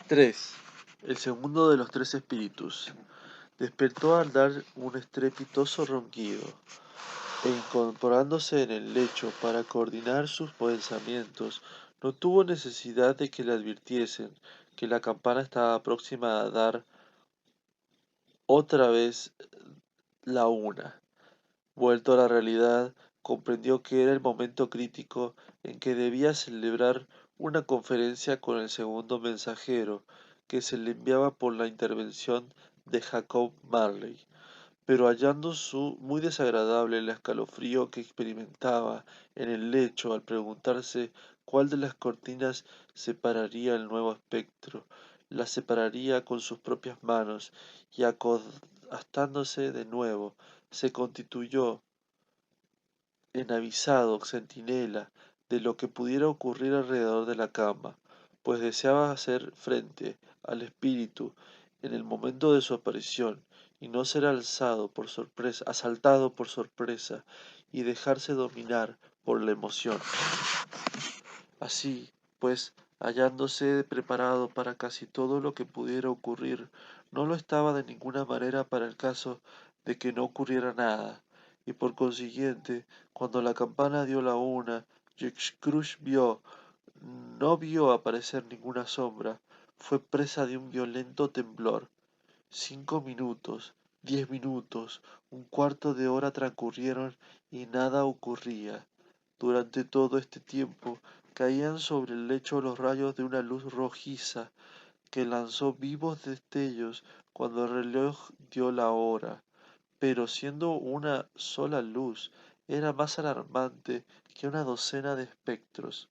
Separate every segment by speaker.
Speaker 1: 3. El segundo de los tres espíritus. Despertó al dar un estrepitoso ronquido, e incorporándose en el lecho para coordinar sus pensamientos, no tuvo necesidad de que le advirtiesen que la campana estaba próxima a dar otra vez la una. Vuelto a la realidad, comprendió que era el momento crítico en que debía celebrar una conferencia con el segundo mensajero, que se le enviaba por la intervención de Jacob Marley, pero hallando muy desagradable el escalofrío que experimentaba en el lecho al preguntarse cuál de las cortinas separaría el nuevo espectro, las separaría con sus propias manos, y acostándose de nuevo, se constituyó en avisado centinela de lo que pudiera ocurrir alrededor de la cama, pues deseaba hacer frente al espíritu en el momento de su aparición y no ser asaltado por sorpresa y dejarse dominar por la emoción. Así, pues, hallándose preparado para casi todo lo que pudiera ocurrir, no lo estaba de ninguna manera para el caso de que no ocurriera nada, y por consiguiente, cuando la campana dio la una, y Scrooge no vio aparecer ninguna sombra, fue presa de un violento temblor. 5 minutos, 10 minutos, un cuarto de hora transcurrieron y nada ocurría. Durante todo este tiempo caían sobre el lecho los rayos de una luz rojiza que lanzó vivos destellos cuando el reloj dio la hora, pero siendo una sola luz era más alarmante que una docena de espectros,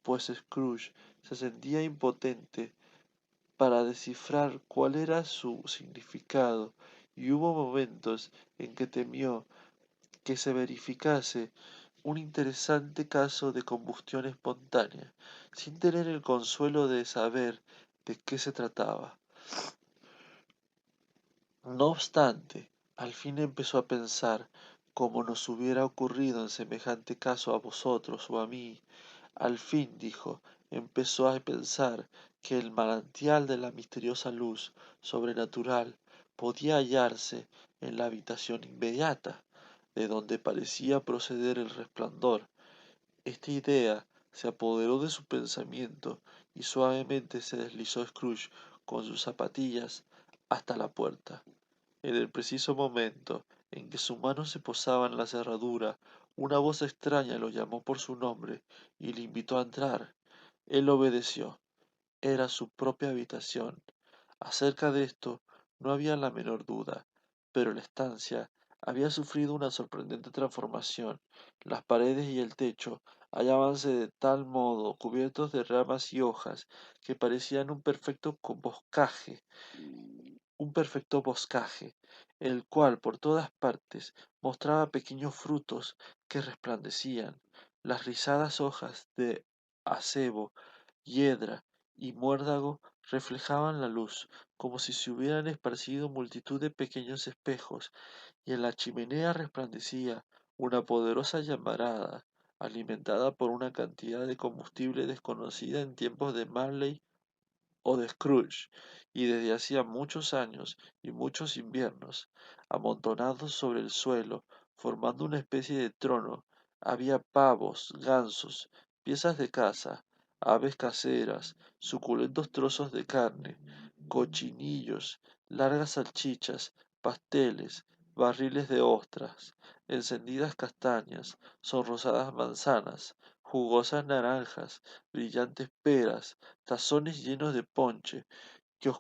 Speaker 1: pues Scrooge se sentía impotente para descifrar cuál era su significado, y hubo momentos en que temió que se verificase un interesante caso de combustión espontánea, sin tener el consuelo de saber de qué se trataba. No obstante, al fin empezó a pensar, como nos hubiera ocurrido en semejante caso a vosotros o a mí. Al fin, dijo, empezó a pensar que el manantial de la misteriosa luz sobrenatural podía hallarse en la habitación inmediata, de donde parecía proceder el resplandor. Esta idea se apoderó de su pensamiento y suavemente se deslizó Scrooge con sus zapatillas hasta la puerta. En el preciso momento en que su mano se posaba en la cerradura, una voz extraña lo llamó por su nombre y le invitó a entrar. Él obedeció. Era su propia habitación. Acerca de esto no había la menor duda, pero la estancia había sufrido una sorprendente transformación. Las paredes y el techo hallábanse de tal modo cubiertos de ramas y hojas que parecían un perfecto boscaje, el cual por todas partes mostraba pequeños frutos que resplandecían. Las rizadas hojas de acebo, hiedra y muérdago reflejaban la luz, como si se hubieran esparcido multitud de pequeños espejos, y en la chimenea resplandecía una poderosa llamarada, alimentada por una cantidad de combustible desconocida en tiempos de Marley o de Scrooge, y desde hacía muchos años y muchos inviernos. Amontonados sobre el suelo, formando una especie de trono, había pavos, gansos, piezas de caza, aves caseras, suculentos trozos de carne, cochinillos, largas salchichas, pasteles, barriles de ostras, encendidas castañas, sonrosadas manzanas, jugosas naranjas, brillantes peras, tazones llenos de ponche, que,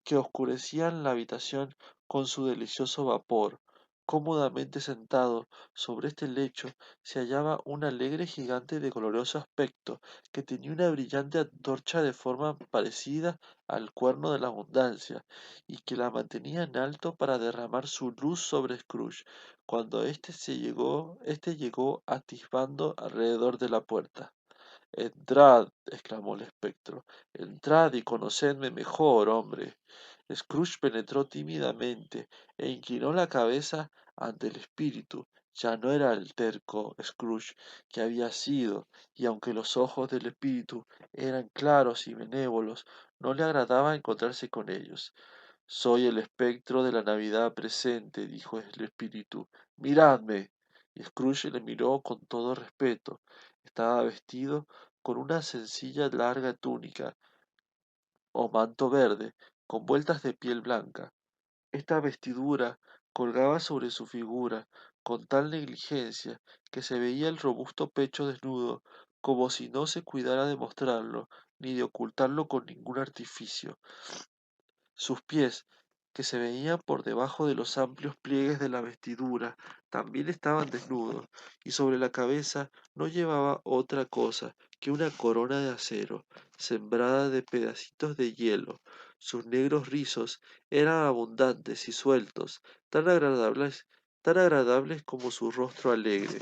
Speaker 1: que oscurecían la habitación con su delicioso vapor. Cómodamente sentado sobre este lecho se hallaba un alegre gigante de glorioso aspecto, que tenía una brillante antorcha de forma parecida al cuerno de la abundancia, y que la mantenía en alto para derramar su luz sobre Scrooge, cuando éste llegó atisbando alrededor de la puerta. Entrad, exclamó el espectro, entrad y conocedme mejor, hombre. Scrooge penetró tímidamente e inclinó la cabeza ante el espíritu, Ya no era el terco Scrooge que había sido, y aunque los ojos del espíritu eran claros y benévolos, no le agradaba encontrarse con ellos. Soy el espectro de la Navidad presente, dijo el espíritu. Miradme. Y Scrooge le miró con todo respeto. Estaba vestido con una sencilla larga túnica o manto verde, con vueltas de piel blanca. Esta vestidura colgaba sobre su figura con tal negligencia que se veía el robusto pecho desnudo, como si no se cuidara de mostrarlo, ni de ocultarlo con ningún artificio. Sus pies, que se veían por debajo de los amplios pliegues de la vestidura, también estaban desnudos, y sobre la cabeza no llevaba otra cosa que una corona de acero, sembrada de pedacitos de hielo. Sus negros rizos eran abundantes y sueltos, tan agradables como su rostro alegre,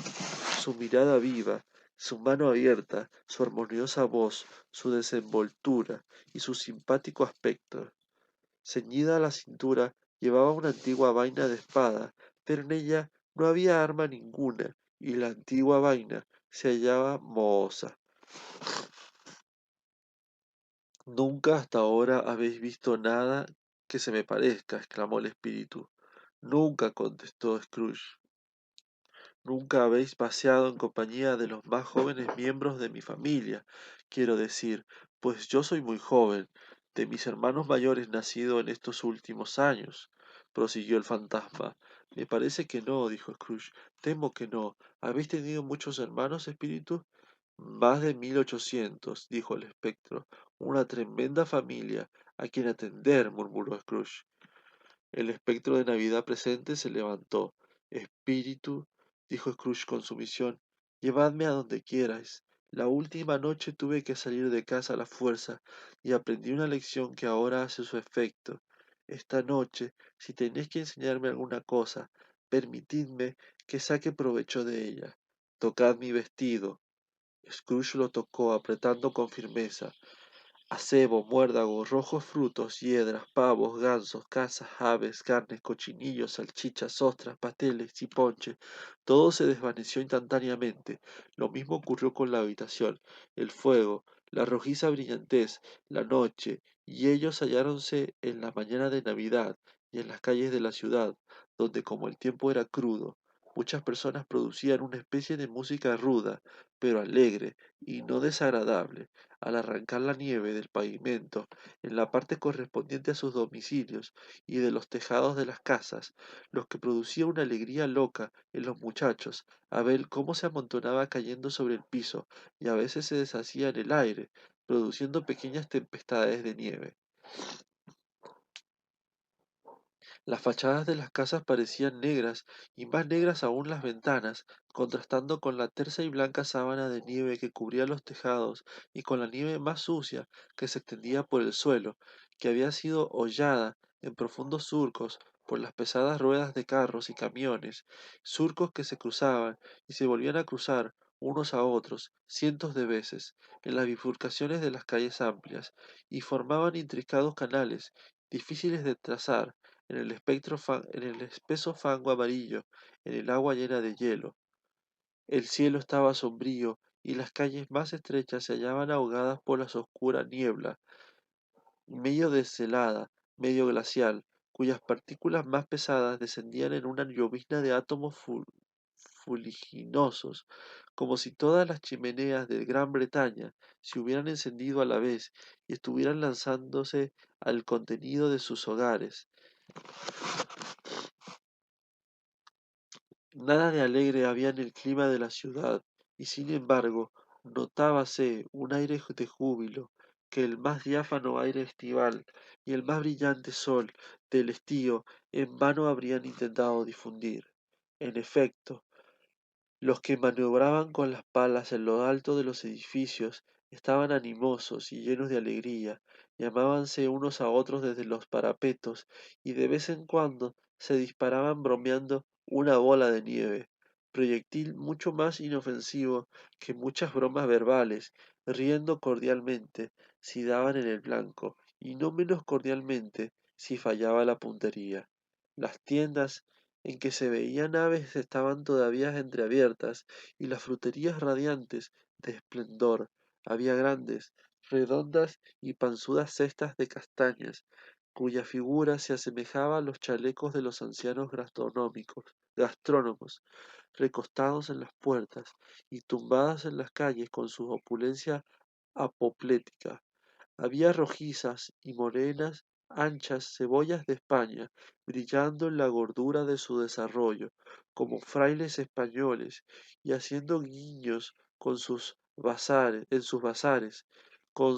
Speaker 1: su mirada viva, su mano abierta, su armoniosa voz, su desenvoltura y su simpático aspecto. Ceñida a la cintura llevaba una antigua vaina de espada, pero en ella no había arma ninguna, y la antigua vaina se hallaba mohosa. Nunca hasta ahora habéis visto nada que se me parezca, exclamó el espíritu. Nunca, contestó Scrooge. Nunca habéis paseado en compañía de los más jóvenes miembros de mi familia, quiero decir, pues yo soy muy joven, de mis hermanos mayores nacido en estos últimos años, prosiguió el fantasma. Me parece que no, dijo Scrooge. Temo que no. ¿Habéis tenido muchos hermanos, espíritu? Más de 1800, dijo el espectro. Una tremenda familia. A quien atender, murmuró Scrooge. El espectro de Navidad presente se levantó. Espíritu, dijo Scrooge con sumisión, llevadme a donde quierais. La última noche tuve que salir de casa a la fuerza y aprendí una lección que ahora hace su efecto. Esta noche, si tenéis que enseñarme alguna cosa, permitidme que saque provecho de ella. Tocad mi vestido. Scrooge lo tocó, apretando con firmeza. Acebo, muérdago, rojos frutos, hiedras, pavos, gansos, cazas, aves, carnes, cochinillos, salchichas, ostras, pasteles y ponche. Todo se desvaneció instantáneamente. Lo mismo ocurrió con la habitación, el fuego, la rojiza brillantez, la noche, y ellos halláronse en la mañana de Navidad y en las calles de la ciudad, donde como el tiempo era crudo, muchas personas producían una especie de música ruda, pero alegre y no desagradable al arrancar la nieve del pavimento en la parte correspondiente a sus domicilios y de los tejados de las casas, lo que producía una alegría loca en los muchachos a ver cómo se amontonaba cayendo sobre el piso y a veces se deshacía en el aire, produciendo pequeñas tempestades de nieve. Las fachadas de las casas parecían negras, y más negras aún las ventanas, contrastando con la tersa y blanca sábana de nieve que cubría los tejados y con la nieve más sucia que se extendía por el suelo, que había sido hollada en profundos surcos por las pesadas ruedas de carros y camiones, surcos que se cruzaban y se volvían a cruzar unos a otros cientos de veces en las bifurcaciones de las calles amplias, y formaban intrincados canales difíciles de trazar en el espeso fango amarillo, en el agua llena de hielo. El cielo estaba sombrío y las calles más estrechas se hallaban ahogadas por la oscura niebla, medio deshelada, medio glacial, cuyas partículas más pesadas descendían en una llovizna de átomos fuliginosos, como si todas las chimeneas de Gran Bretaña se hubieran encendido a la vez y estuvieran lanzándose al contenido de sus hogares. Nada de alegre había en el clima de la ciudad, y sin embargo notábase un aire de júbilo que el más diáfano aire estival y el más brillante sol del estío en vano habrían intentado difundir. En efecto, los que maniobraban con las palas en lo alto de los edificios estaban animosos y llenos de alegría, llamábanse unos a otros desde los parapetos y de vez en cuando se disparaban bromeando una bola de nieve, proyectil mucho más inofensivo que muchas bromas verbales, riendo cordialmente si daban en el blanco y no menos cordialmente si fallaba la puntería. Las tiendas en que se veían aves estaban todavía entreabiertas, y las fruterías radiantes de esplendor. Había grandes, redondas y panzudas cestas de castañas, cuya figura se asemejaba a los chalecos de los ancianos gastrónomos, recostados en las puertas y tumbadas en las calles con su opulencia apoplética. Había rojizas y morenas, anchas cebollas de España, brillando en la gordura de su desarrollo, como frailes españoles, y haciendo guiños en sus bazares, con,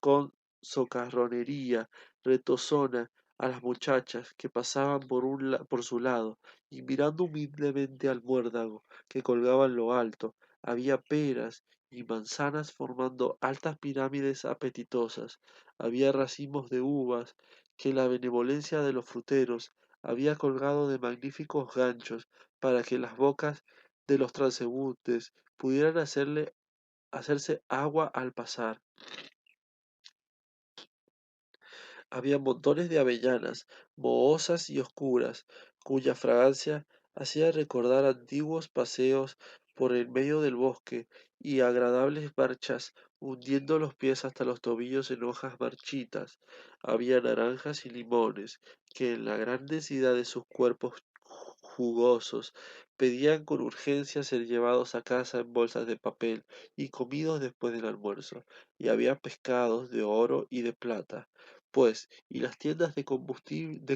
Speaker 1: con socarronería retozona a las muchachas que pasaban por su lado, y mirando humildemente al muérdago que colgaba en lo alto, había peras y manzanas formando altas pirámides apetitosas. Había racimos de uvas que la benevolencia de los fruteros había colgado de magníficos ganchos para que las bocas de los transeúntes pudieran hacerse agua al pasar. Había montones de avellanas, mohosas y oscuras, cuya fragancia hacía recordar antiguos paseos por el medio del bosque y agradables marchas hundiendo los pies hasta los tobillos en hojas marchitas. Había naranjas y limones, que en la gran densidad de sus cuerpos jugosos pedían con urgencia ser llevados a casa en bolsas de papel y comidos después del almuerzo. Y había pescados de oro y de plata pues, ¿y las tiendas de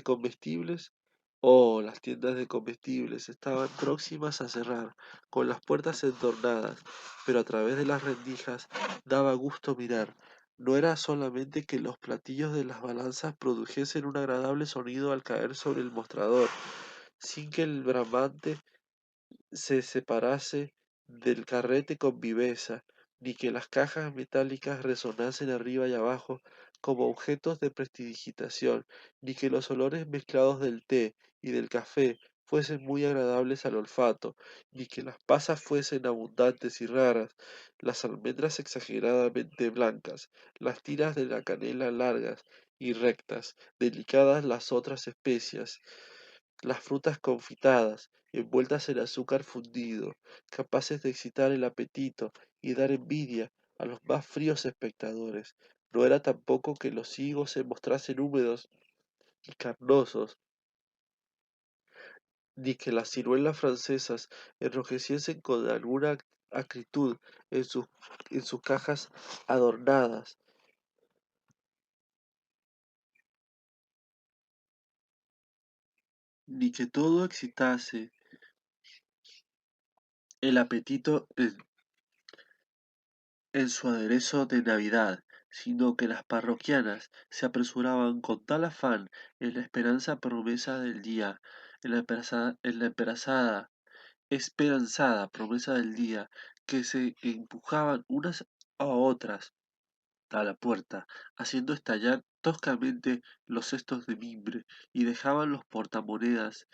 Speaker 1: comestibles? Oh, las tiendas de comestibles estaban próximas a cerrar, con las puertas entornadas, pero a través de las rendijas daba gusto mirar. No era solamente que los platillos de las balanzas produjesen un agradable sonido al caer sobre el mostrador, sin que el bramante se separase del carrete con viveza, ni que las cajas metálicas resonasen arriba y abajo como objetos de prestidigitación, ni que los olores mezclados del té y del café fuesen muy agradables al olfato, ni que las pasas fuesen abundantes y raras, las almendras exageradamente blancas, las tiras de la canela largas y rectas, delicadas las otras especias, las frutas confitadas, envueltas en azúcar fundido, capaces de excitar el apetito y dar envidia a los más fríos espectadores. No era tampoco que los higos se mostrasen húmedos y carnosos, ni que las ciruelas francesas enrojeciesen con alguna acritud en en sus cajas adornadas, ni que todo excitase el apetito en su aderezo de Navidad, sino que las parroquianas se apresuraban con tal afán en la esperanza promesa del día, en la esperanzada promesa del día, que se empujaban unas a otras a la puerta, haciendo estallar toscamente los cestos de mimbre, y dejaban los portamonedas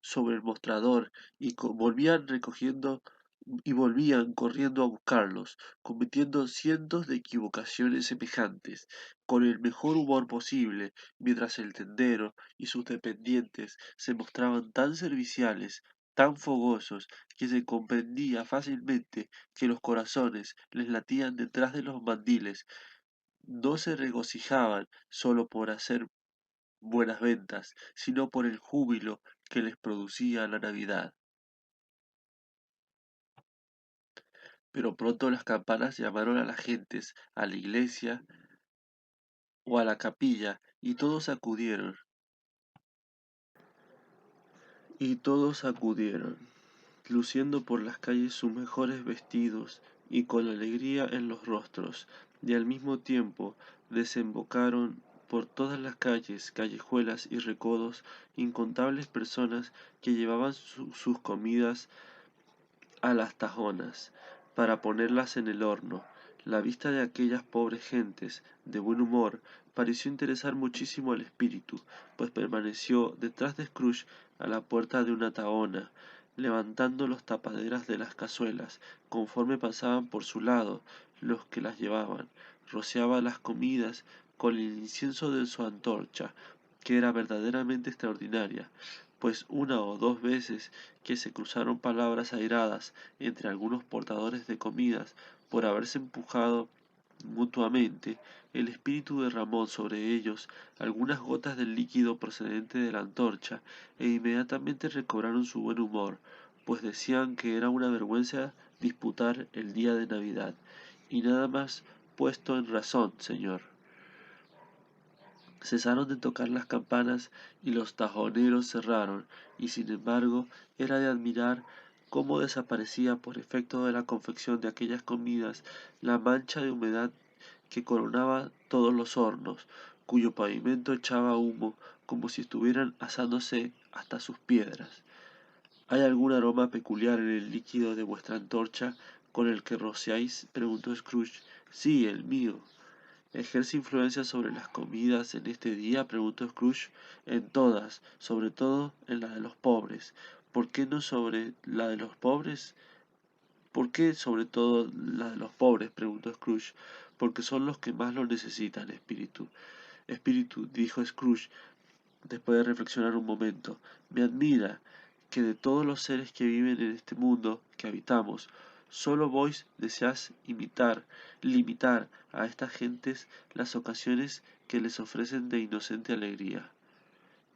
Speaker 1: sobre el mostrador volvían corriendo a buscarlos, cometiendo cientos de equivocaciones semejantes, con el mejor humor posible, mientras el tendero y sus dependientes se mostraban tan serviciales, tan fogosos, que se comprendía fácilmente que los corazones les latían detrás de los mandiles, no se regocijaban solo por hacer buenas ventas, sino por el júbilo que les producía la Navidad. Pero pronto las campanas llamaron a las gentes a la iglesia o a la capilla, y todos acudieron, luciendo por las calles sus mejores vestidos y con alegría en los rostros, y al mismo tiempo desembocaron por todas las calles, callejuelas y recodos incontables personas que llevaban sus comidas a las tajonas, para ponerlas en el horno. La vista de aquellas pobres gentes, de buen humor, pareció interesar muchísimo al espíritu, pues permaneció detrás de Scrooge a la puerta de una tahona, levantando las tapaderas de las cazuelas, conforme pasaban por su lado los que las llevaban, rociaba las comidas con el incienso de su antorcha, que era verdaderamente extraordinaria, pues una o dos veces que se cruzaron palabras airadas entre algunos portadores de comidas por haberse empujado mutuamente, el espíritu derramó sobre ellos algunas gotas del líquido procedente de la antorcha, e inmediatamente recobraron su buen humor, pues decían que era una vergüenza disputar el día de Navidad. Y nada más puesto en razón, señor. Cesaron de tocar las campanas y los tajoneros cerraron, y sin embargo era de admirar cómo desaparecía por efecto de la confección de aquellas comidas la mancha de humedad que coronaba todos los hornos, cuyo pavimento echaba humo como si estuvieran asándose hasta sus piedras. ¿Hay algún aroma peculiar en el líquido de vuestra antorcha con el que rociáis? Preguntó Scrooge. Sí, el mío. ¿Ejerce influencia sobre las comidas en este día? Preguntó Scrooge. En todas, sobre todo en la de los pobres. ¿Por qué no sobre la de los pobres? ¿Por qué sobre todo la de los pobres? Preguntó Scrooge. Porque son los que más lo necesitan, espíritu. Espíritu, dijo Scrooge, después de reflexionar un momento, me admira que de todos los seres que viven en este mundo que habitamos, solo vos deseáis limitar a estas gentes las ocasiones que les ofrecen de inocente alegría.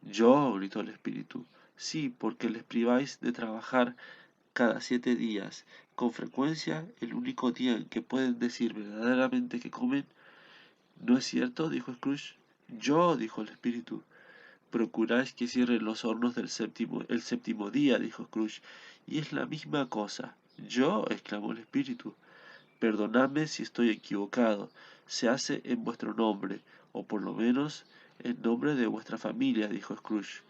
Speaker 1: Yo, gritó el espíritu, sí, porque les priváis de trabajar cada 7 días, con frecuencia el único día en que pueden decir verdaderamente que comen. ¿No es cierto? Dijo Scrooge. Yo, dijo el espíritu. Procuráis que cierren los hornos el séptimo día, dijo Scrooge, y es la misma cosa. Yo, exclamó el espíritu. Perdonadme si estoy equivocado. Se hace en vuestro nombre, o por lo menos en nombre de vuestra familia, dijo Scrooge.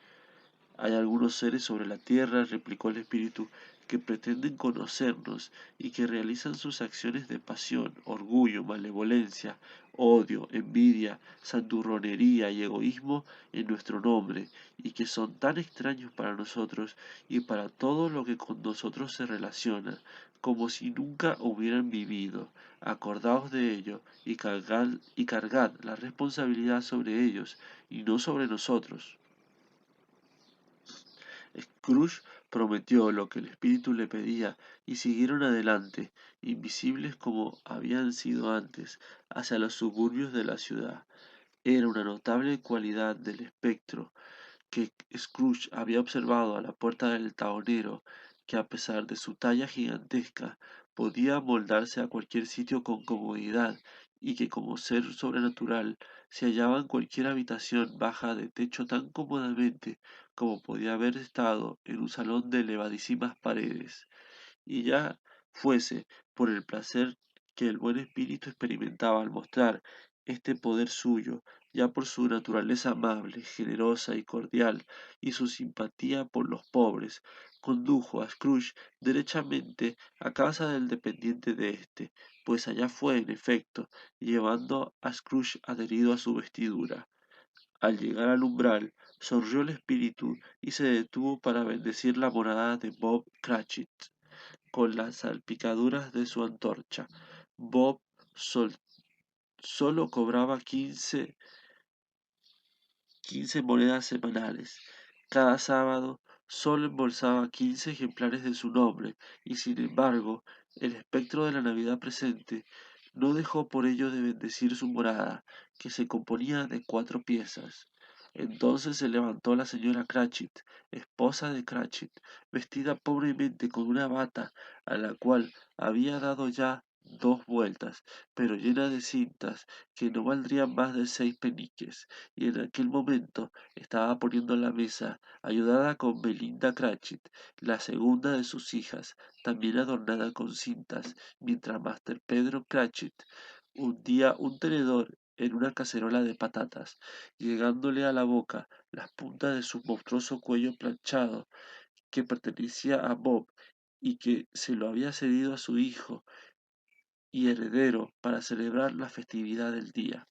Speaker 1: Hay algunos seres sobre la tierra, replicó el espíritu, que pretenden conocernos y que realizan sus acciones de pasión, orgullo, malevolencia, odio, envidia, santurronería y egoísmo en nuestro nombre, y que son tan extraños para nosotros y para todo lo que con nosotros se relaciona, como si nunca hubieran vivido. Acordaos de ello y cargad la responsabilidad sobre ellos y no sobre nosotros. Scrooge prometió lo que el espíritu le pedía y siguieron adelante, invisibles como habían sido antes, hacia los suburbios de la ciudad. Era una notable cualidad del espectro que Scrooge había observado a la puerta del tahonero, que a pesar de su talla gigantesca, podía moldarse a cualquier sitio con comodidad, y que como ser sobrenatural se hallaba en cualquier habitación baja de techo tan cómodamente como podía haber estado en un salón de elevadísimas paredes, y ya fuese por el placer que el buen espíritu experimentaba al mostrar este poder suyo, ya por su naturaleza amable, generosa y cordial, y su simpatía por los pobres, condujo a Scrooge derechamente a casa del dependiente de éste, pues allá fue, en efecto, llevando a Scrooge adherido a su vestidura. Al llegar al umbral, sonrió el espíritu y se detuvo para bendecir la morada de Bob Cratchit con las salpicaduras de su antorcha. Bob sol- solo cobraba quince monedas semanales. Cada sábado solo embolsaba 15 ejemplares de su nombre, y sin embargo, el espectro de la Navidad presente no dejó por ello de bendecir su morada, que se componía de 4 piezas. Entonces se levantó la señora Cratchit, esposa de Cratchit, vestida pobremente con una bata a la cual había dado ya 2 vueltas, pero llena de cintas que no valdrían más de 6 peniques, y en aquel momento estaba poniendo la mesa, ayudada con Belinda Cratchit, la segunda de sus hijas, también adornada con cintas, mientras Master Pedro Cratchit hundía un tenedor en una cacerola de patatas, llegándole a la boca las puntas de su monstruoso cuello planchado, que pertenecía a Bob y que se lo había cedido a su hijo y heredero para celebrar la festividad del día.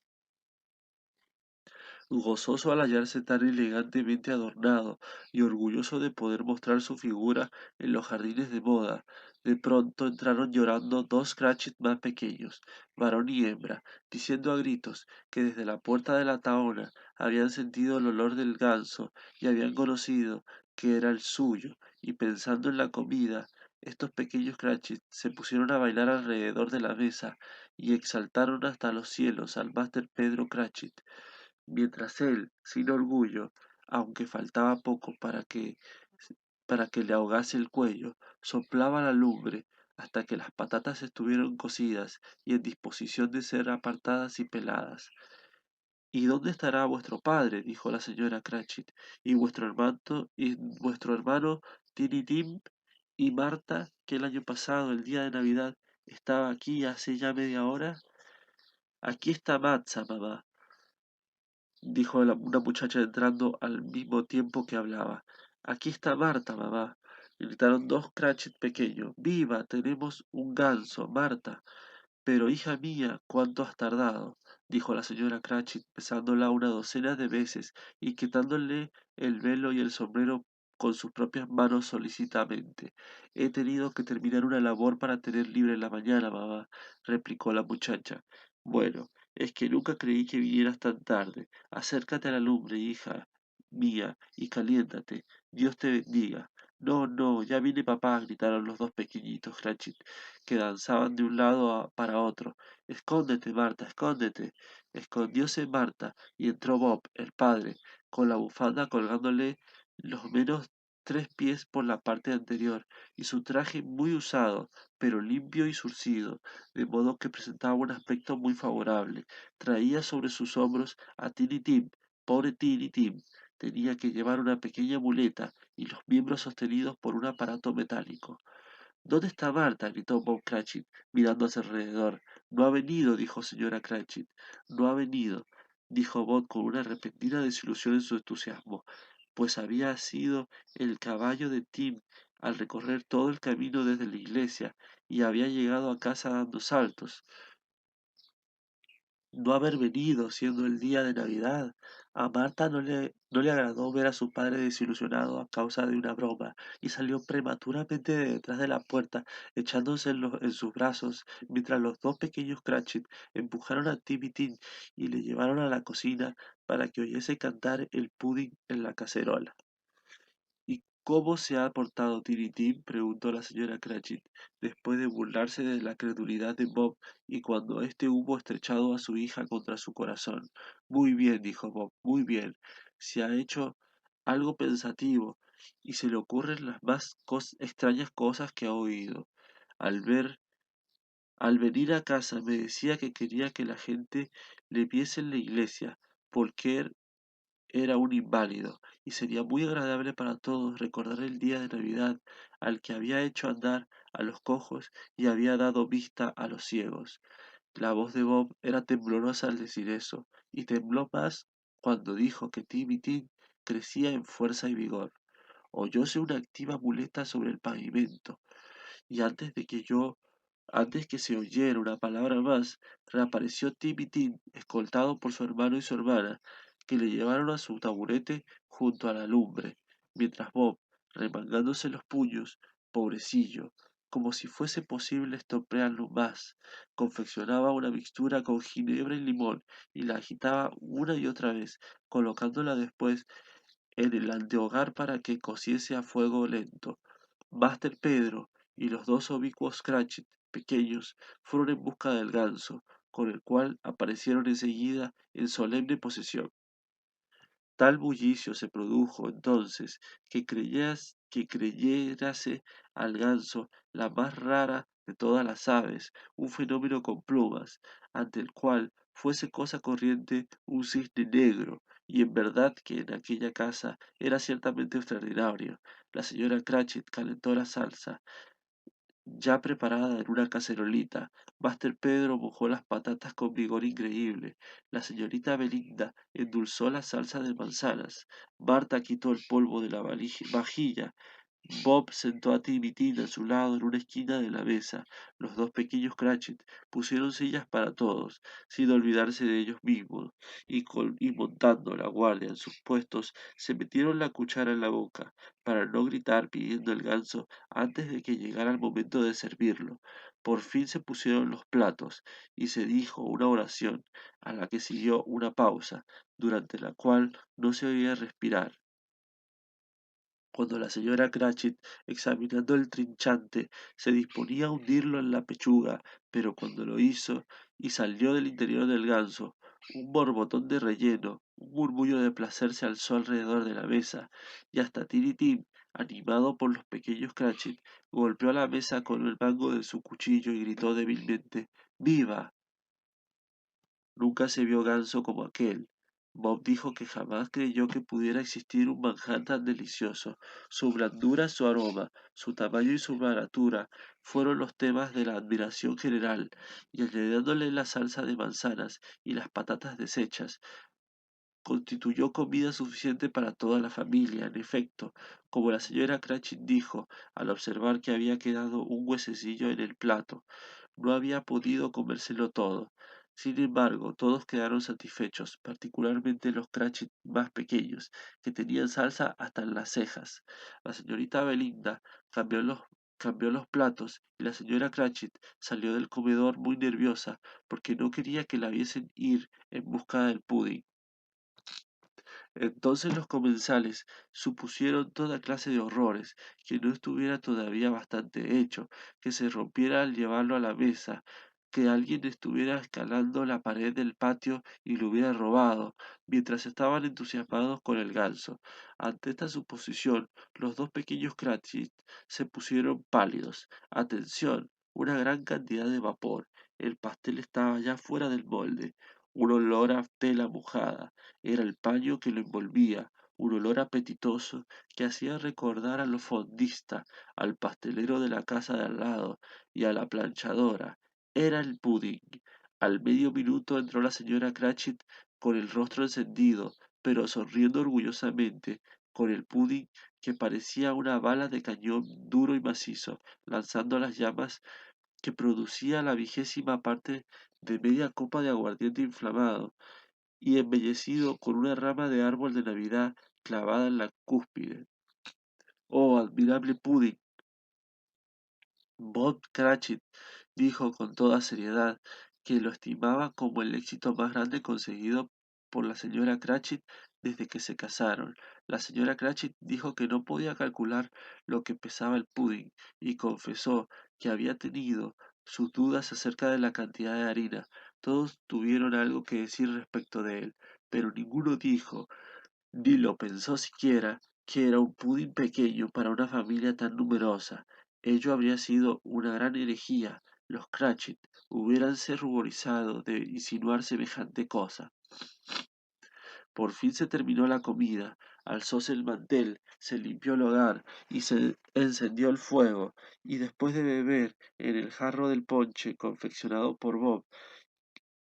Speaker 1: Gozoso al hallarse tan elegantemente adornado y orgulloso de poder mostrar su figura en los jardines de moda, de pronto entraron llorando 2 Cratchit más pequeños, varón y hembra, diciendo a gritos que desde la puerta de la tahona habían sentido el olor del ganso y habían conocido que era el suyo, y pensando en la comida, estos pequeños Cratchit se pusieron a bailar alrededor de la mesa y exaltaron hasta los cielos al máster Pedro Cratchit, mientras él, sin orgullo, aunque faltaba poco para que le ahogase el cuello, soplaba la lumbre hasta que las patatas estuvieron cocidas y en disposición de ser apartadas y peladas. ¿Y dónde estará vuestro padre? Dijo la señora Cratchit. Y vuestro hermano Tiny Tim y Marta, que el año pasado, el día de Navidad, estaba aquí hace ya media hora? Aquí está Matza, mamá, dijo una muchacha entrando al mismo tiempo que hablaba. Aquí está Marta, mamá. Gritaron dos Cratchit pequeños. ¡Viva! Tenemos un ganso, Marta. Pero, hija mía, ¿cuánto has tardado? Dijo la señora Cratchit, besándola una docena de veces y quitándole el velo y el sombrero con sus propias manos solicitamente. He tenido que terminar una labor para tener libre la mañana, mamá, replicó la muchacha. Bueno, es que nunca creí que vinieras tan tarde. Acércate a la lumbre, hija mía, y caliéntate. Dios te bendiga. No, no, ya viene papá, gritaron los dos pequeñitos Cratchit que danzaban de un lado para otro. Escóndete, Marta, escóndete. Escondióse Marta y entró Bob, el padre, con la bufanda colgándole los menos 3 pies por la parte anterior, y su traje muy usado, pero limpio y surcido, de modo que presentaba un aspecto muy favorable. Traía sobre sus hombros a Tiny Tim, pobre Tiny Tim. Tenía que llevar una pequeña muleta y los miembros sostenidos por un aparato metálico. ¿Dónde está Marta? Gritó Bob Cratchit, mirando a su alrededor. No ha venido, dijo señora Cratchit. No ha venido, dijo Bob con una repentina desilusión en su entusiasmo, pues había sido el caballo de Tim al recorrer todo el camino desde la iglesia y había llegado a casa dando saltos. No haber venido, siendo el día de Navidad. A Marta no le agradó ver a su padre desilusionado a causa de una broma, y salió prematuramente de detrás de la puerta, echándose en sus brazos, mientras los dos pequeños Cratchit empujaron a Timmy Tim y le llevaron a la cocina para que oyese cantar el pudding en la cacerola. ¿Y cómo se ha portado Tiritín? Preguntó la señora Cratchit, después de burlarse de la credulidad de Bob y cuando éste hubo estrechado a su hija contra su corazón. Muy bien, dijo Bob, muy bien. Se ha hecho algo pensativo y se le ocurren las más extrañas cosas que ha oído. Al ver, al venir a casa me decía que quería que la gente le viese en la iglesia, porque era un inválido, y sería muy agradable para todos recordar el día de Navidad al que había hecho andar a los cojos y había dado vista a los ciegos. La voz de Bob era temblorosa al decir eso, y tembló más cuando dijo que Timmy Tim crecía en fuerza y vigor. Oyóse una activa muleta sobre el pavimento, y antes que se oyera una palabra más, reapareció Timmy Tim, escoltado por su hermano y su hermana, que le llevaron a su taburete junto a la lumbre, mientras Bob, remangándose los puños, pobrecillo, como si fuese posible estropearlo más, confeccionaba una mixtura con ginebra y limón y la agitaba una y otra vez, colocándola después en el antehogar para que cociese a fuego lento. Master Pedro y los dos oblicuos Cratchit pequeños fueron en busca del ganso, con el cual aparecieron enseguida en solemne posesión. Tal bullicio se produjo entonces que creyérase al ganso la más rara de todas las aves, un fenómeno con plumas, ante el cual fuese cosa corriente un cisne negro, y en verdad que en aquella casa era ciertamente extraordinario. La señora Cratchit calentó la salsa, ya preparada en una cacerolita. Master Pedro mojó las patatas con vigor increíble. La señorita Belinda endulzó la salsa de manzanas. Marta quitó el polvo de la vajilla. Bob sentó a Timmy Tim a su lado en una esquina de la mesa. Los dos pequeños Cratchit pusieron sillas para todos, sin olvidarse de ellos mismos, y montando la guardia en sus puestos, se metieron la cuchara en la boca, para no gritar pidiendo el ganso antes de que llegara el momento de servirlo. Por fin se pusieron los platos, y se dijo una oración, a la que siguió una pausa, durante la cual no se oía respirar. Cuando la señora Cratchit, examinando el trinchante, se disponía a hundirlo en la pechuga, pero cuando lo hizo y salió del interior del ganso, un borbotón de relleno, un murmullo de placer se alzó alrededor de la mesa, y hasta Tiny Tim, animado por los pequeños Cratchit, golpeó la mesa con el mango de su cuchillo y gritó débilmente ¡Viva! Nunca se vio ganso como aquel. Bob dijo que jamás creyó que pudiera existir un manjar tan delicioso. Su blandura, su aroma, su tamaño y su baratura fueron los temas de la admiración general, y añadiéndole la salsa de manzanas y las patatas deshechas, constituyó comida suficiente para toda la familia. En efecto, como la señora Cratchit dijo, al observar que había quedado un huesecillo en el plato, no había podido comérselo todo. Sin embargo, todos quedaron satisfechos, particularmente los Cratchit más pequeños, que tenían salsa hasta en las cejas. La señorita Belinda cambió los platos y la señora Cratchit salió del comedor muy nerviosa porque no quería que la viesen ir en busca del pudding. Entonces los comensales supusieron toda clase de horrores, que no estuviera todavía bastante hecho, que se rompiera al llevarlo a la mesa, que alguien estuviera escalando la pared del patio y lo hubiera robado, mientras estaban entusiasmados con el ganso. Ante esta suposición, los dos pequeños Cratchit se pusieron pálidos. Atención, una gran cantidad de vapor. El pastel estaba ya fuera del molde. Un olor a tela mojada era el paño que lo envolvía, un olor apetitoso que hacía recordar a los fondista, al pastelero de la casa de al lado y a la planchadora. Era el pudding. Al medio minuto entró la señora Cratchit con el rostro encendido, pero sonriendo orgullosamente, con el pudding que parecía una bala de cañón duro y macizo, lanzando las llamas que producía la 20ª parte de media copa de aguardiente inflamado y embellecido con una rama de árbol de Navidad clavada en la cúspide. ¡Oh, admirable pudding! Bob Cratchit dijo con toda seriedad que lo estimaba como el éxito más grande conseguido por la señora Cratchit desde que se casaron. La señora Cratchit dijo que no podía calcular lo que pesaba el pudding y confesó que había tenido sus dudas acerca de la cantidad de harina. Todos tuvieron algo que decir respecto de él, pero ninguno dijo ni lo pensó siquiera que era un pudín pequeño para una familia tan numerosa. Ello habría sido una gran herejía. Los Cratchit hubiéranse ruborizado de insinuar semejante cosa. Por fin se terminó la comida, alzóse el mantel, se limpió el hogar y se encendió el fuego, y después de beber en el jarro del ponche confeccionado por Bob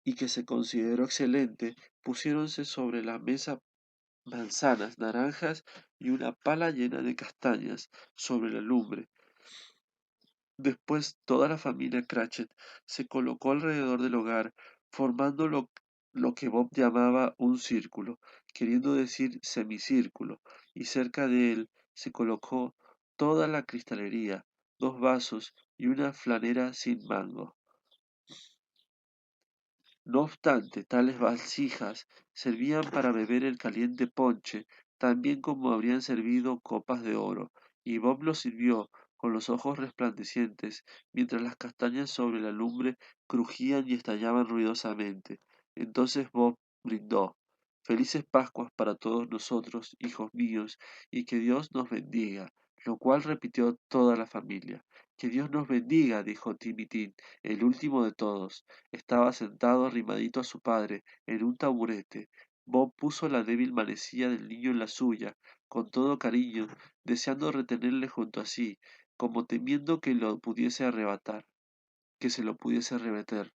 Speaker 1: y que se consideró excelente, pusiéronse sobre la mesa manzanas, naranjas y una pala llena de castañas sobre la lumbre. Después toda la familia Cratchit se colocó alrededor del hogar, formando lo que Bob llamaba un círculo, queriendo decir semicírculo, y cerca de él se colocó toda la cristalería, dos vasos y una flanera sin mango. No obstante, tales vasijas servían para beber el caliente ponche, tan bien como habrían servido copas de oro, y Bob lo sirvió con los ojos resplandecientes, mientras las castañas sobre la lumbre crujían y estallaban ruidosamente. Entonces Bob brindó. Felices Pascuas para todos nosotros, hijos míos, y que Dios nos bendiga, lo cual repitió toda la familia. Que Dios nos bendiga, dijo Timmy Tin, el último de todos. Estaba sentado arrimadito a su padre, en un taburete. Bob puso la débil manecilla del niño en la suya, con todo cariño, deseando retenerle junto a sí, como temiendo que lo pudiese arrebatar, que se lo pudiese arrebatar.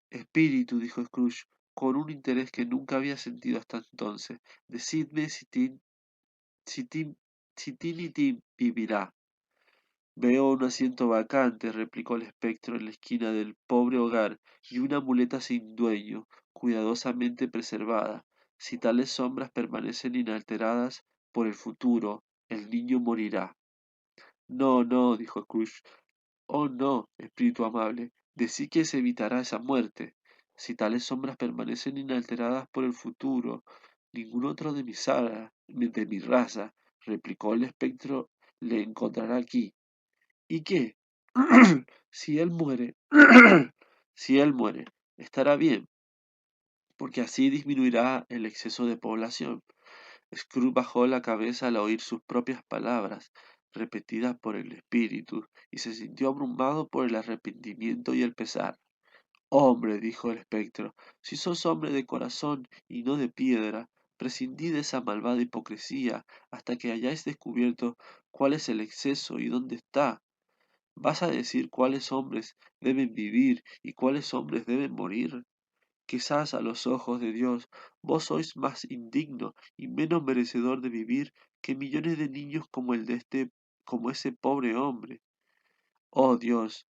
Speaker 1: Espíritu, dijo Scrooge, con un interés que nunca había sentido hasta entonces, decidme si Tim, si Tiny Tim vivirá. Veo un asiento vacante, replicó el espectro en la esquina del pobre hogar, y una muleta sin dueño, cuidadosamente preservada. Si tales sombras permanecen inalteradas por el futuro, el niño morirá. No, no, dijo Scrooge. Oh, no, espíritu amable, decí que se evitará esa muerte. Si tales sombras permanecen inalteradas por el futuro, ningún otro de mi raza replicó el espectro, le encontrará aquí. ¿Y qué? Si él muere, si él muere, estará bien, porque así disminuirá el exceso de población. Scrooge bajó la cabeza al oír sus propias palabras, repetidas por el espíritu, y se sintió abrumado por el arrepentimiento y el pesar. Hombre, dijo el espectro, si sos hombre de corazón y no de piedra, prescindid de esa malvada hipocresía hasta que hayáis descubierto cuál es el exceso y dónde está. ¿Vas a decir cuáles hombres deben vivir y cuáles hombres deben morir? Quizás a los ojos de Dios vos sois más indigno y menos merecedor de vivir que millones de niños como el de como ese pobre hombre. Oh Dios,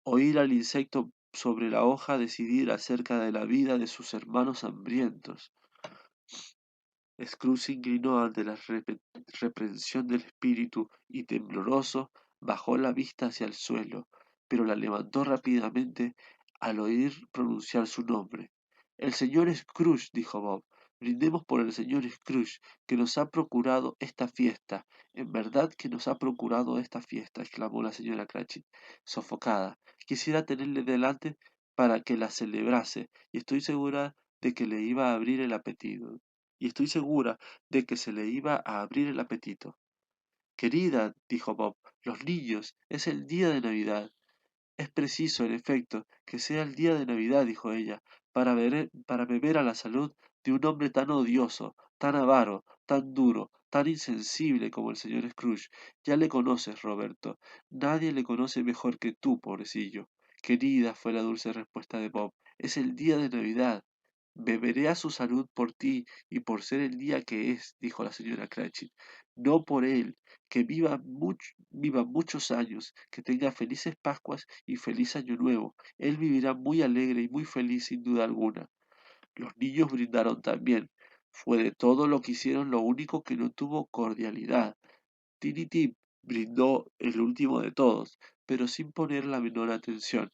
Speaker 1: oír al insecto sobre la hoja decidir acerca de la vida de sus hermanos hambrientos. Scrooge se inclinó ante la reprensión del espíritu y tembloroso bajó la vista hacia el suelo, pero la levantó rápidamente al oír pronunciar su nombre. El señor Scrooge, dijo Bob, brindemos por el señor Scrooge, que nos ha procurado esta fiesta. En verdad que nos ha procurado esta fiesta, exclamó la señora Cratchit, sofocada. Quisiera tenerle delante para que la celebrase, y estoy segura de que le iba a abrir el apetito y estoy segura de que se le iba a abrir el apetito. Querida, dijo Bob, los niños, es el día de Navidad. Es preciso, en efecto, que sea el día de Navidad, dijo ella, para beber a la salud de un hombre tan odioso, tan avaro, tan duro, tan insensible como el señor Scrooge. Ya le conoces, Roberto. Nadie le conoce mejor que tú, pobrecillo. Querida, fue la dulce respuesta de Bob, es el día de Navidad. Beberé a su salud por ti y por ser el día que es, dijo la señora Cratchit. No por él, que viva muchos años, que tenga felices Pascuas y feliz Año Nuevo. Él vivirá muy alegre y muy feliz sin duda alguna. Los niños brindaron también. Fue de todo lo que hicieron lo único que no tuvo cordialidad. Tiny Tim brindó el último de todos, pero sin poner la menor atención.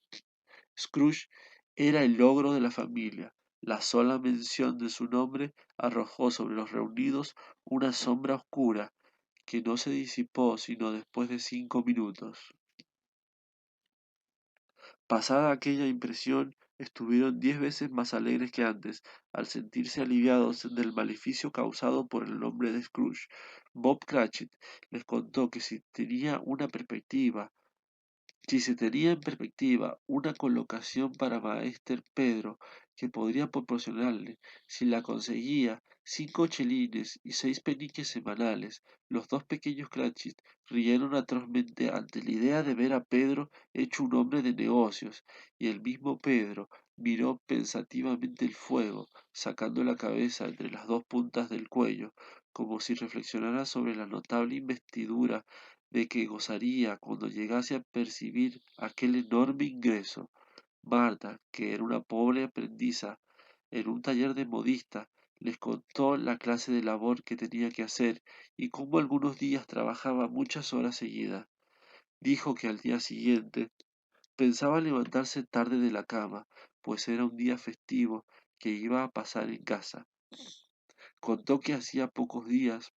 Speaker 1: Scrooge era el logro de la familia. La sola mención de su nombre arrojó sobre los reunidos una sombra oscura que no se disipó sino después de 5 minutos. Pasada aquella impresión, estuvieron 10 veces más alegres que antes, al sentirse aliviados del maleficio causado por el nombre de Scrooge. Bob Cratchit les contó que si se tenía en perspectiva una colocación para Maester Pedro que podría proporcionarle, si la conseguía, 5 chelines y 6 peniques semanales, los dos pequeños Cratchit rieron atrozmente ante la idea de ver a Pedro hecho un hombre de negocios, y el mismo Pedro miró pensativamente el fuego, sacando la cabeza entre las dos puntas del cuello, como si reflexionara sobre la notable investidura de que gozaría cuando llegase a percibir aquel enorme ingreso. Marta, que era una pobre aprendiza en un taller de modista, les contó la clase de labor que tenía que hacer y cómo algunos días trabajaba muchas horas seguidas. Dijo que al día siguiente pensaba levantarse tarde de la cama, pues era un día festivo que iba a pasar en casa. Contó que hacía pocos días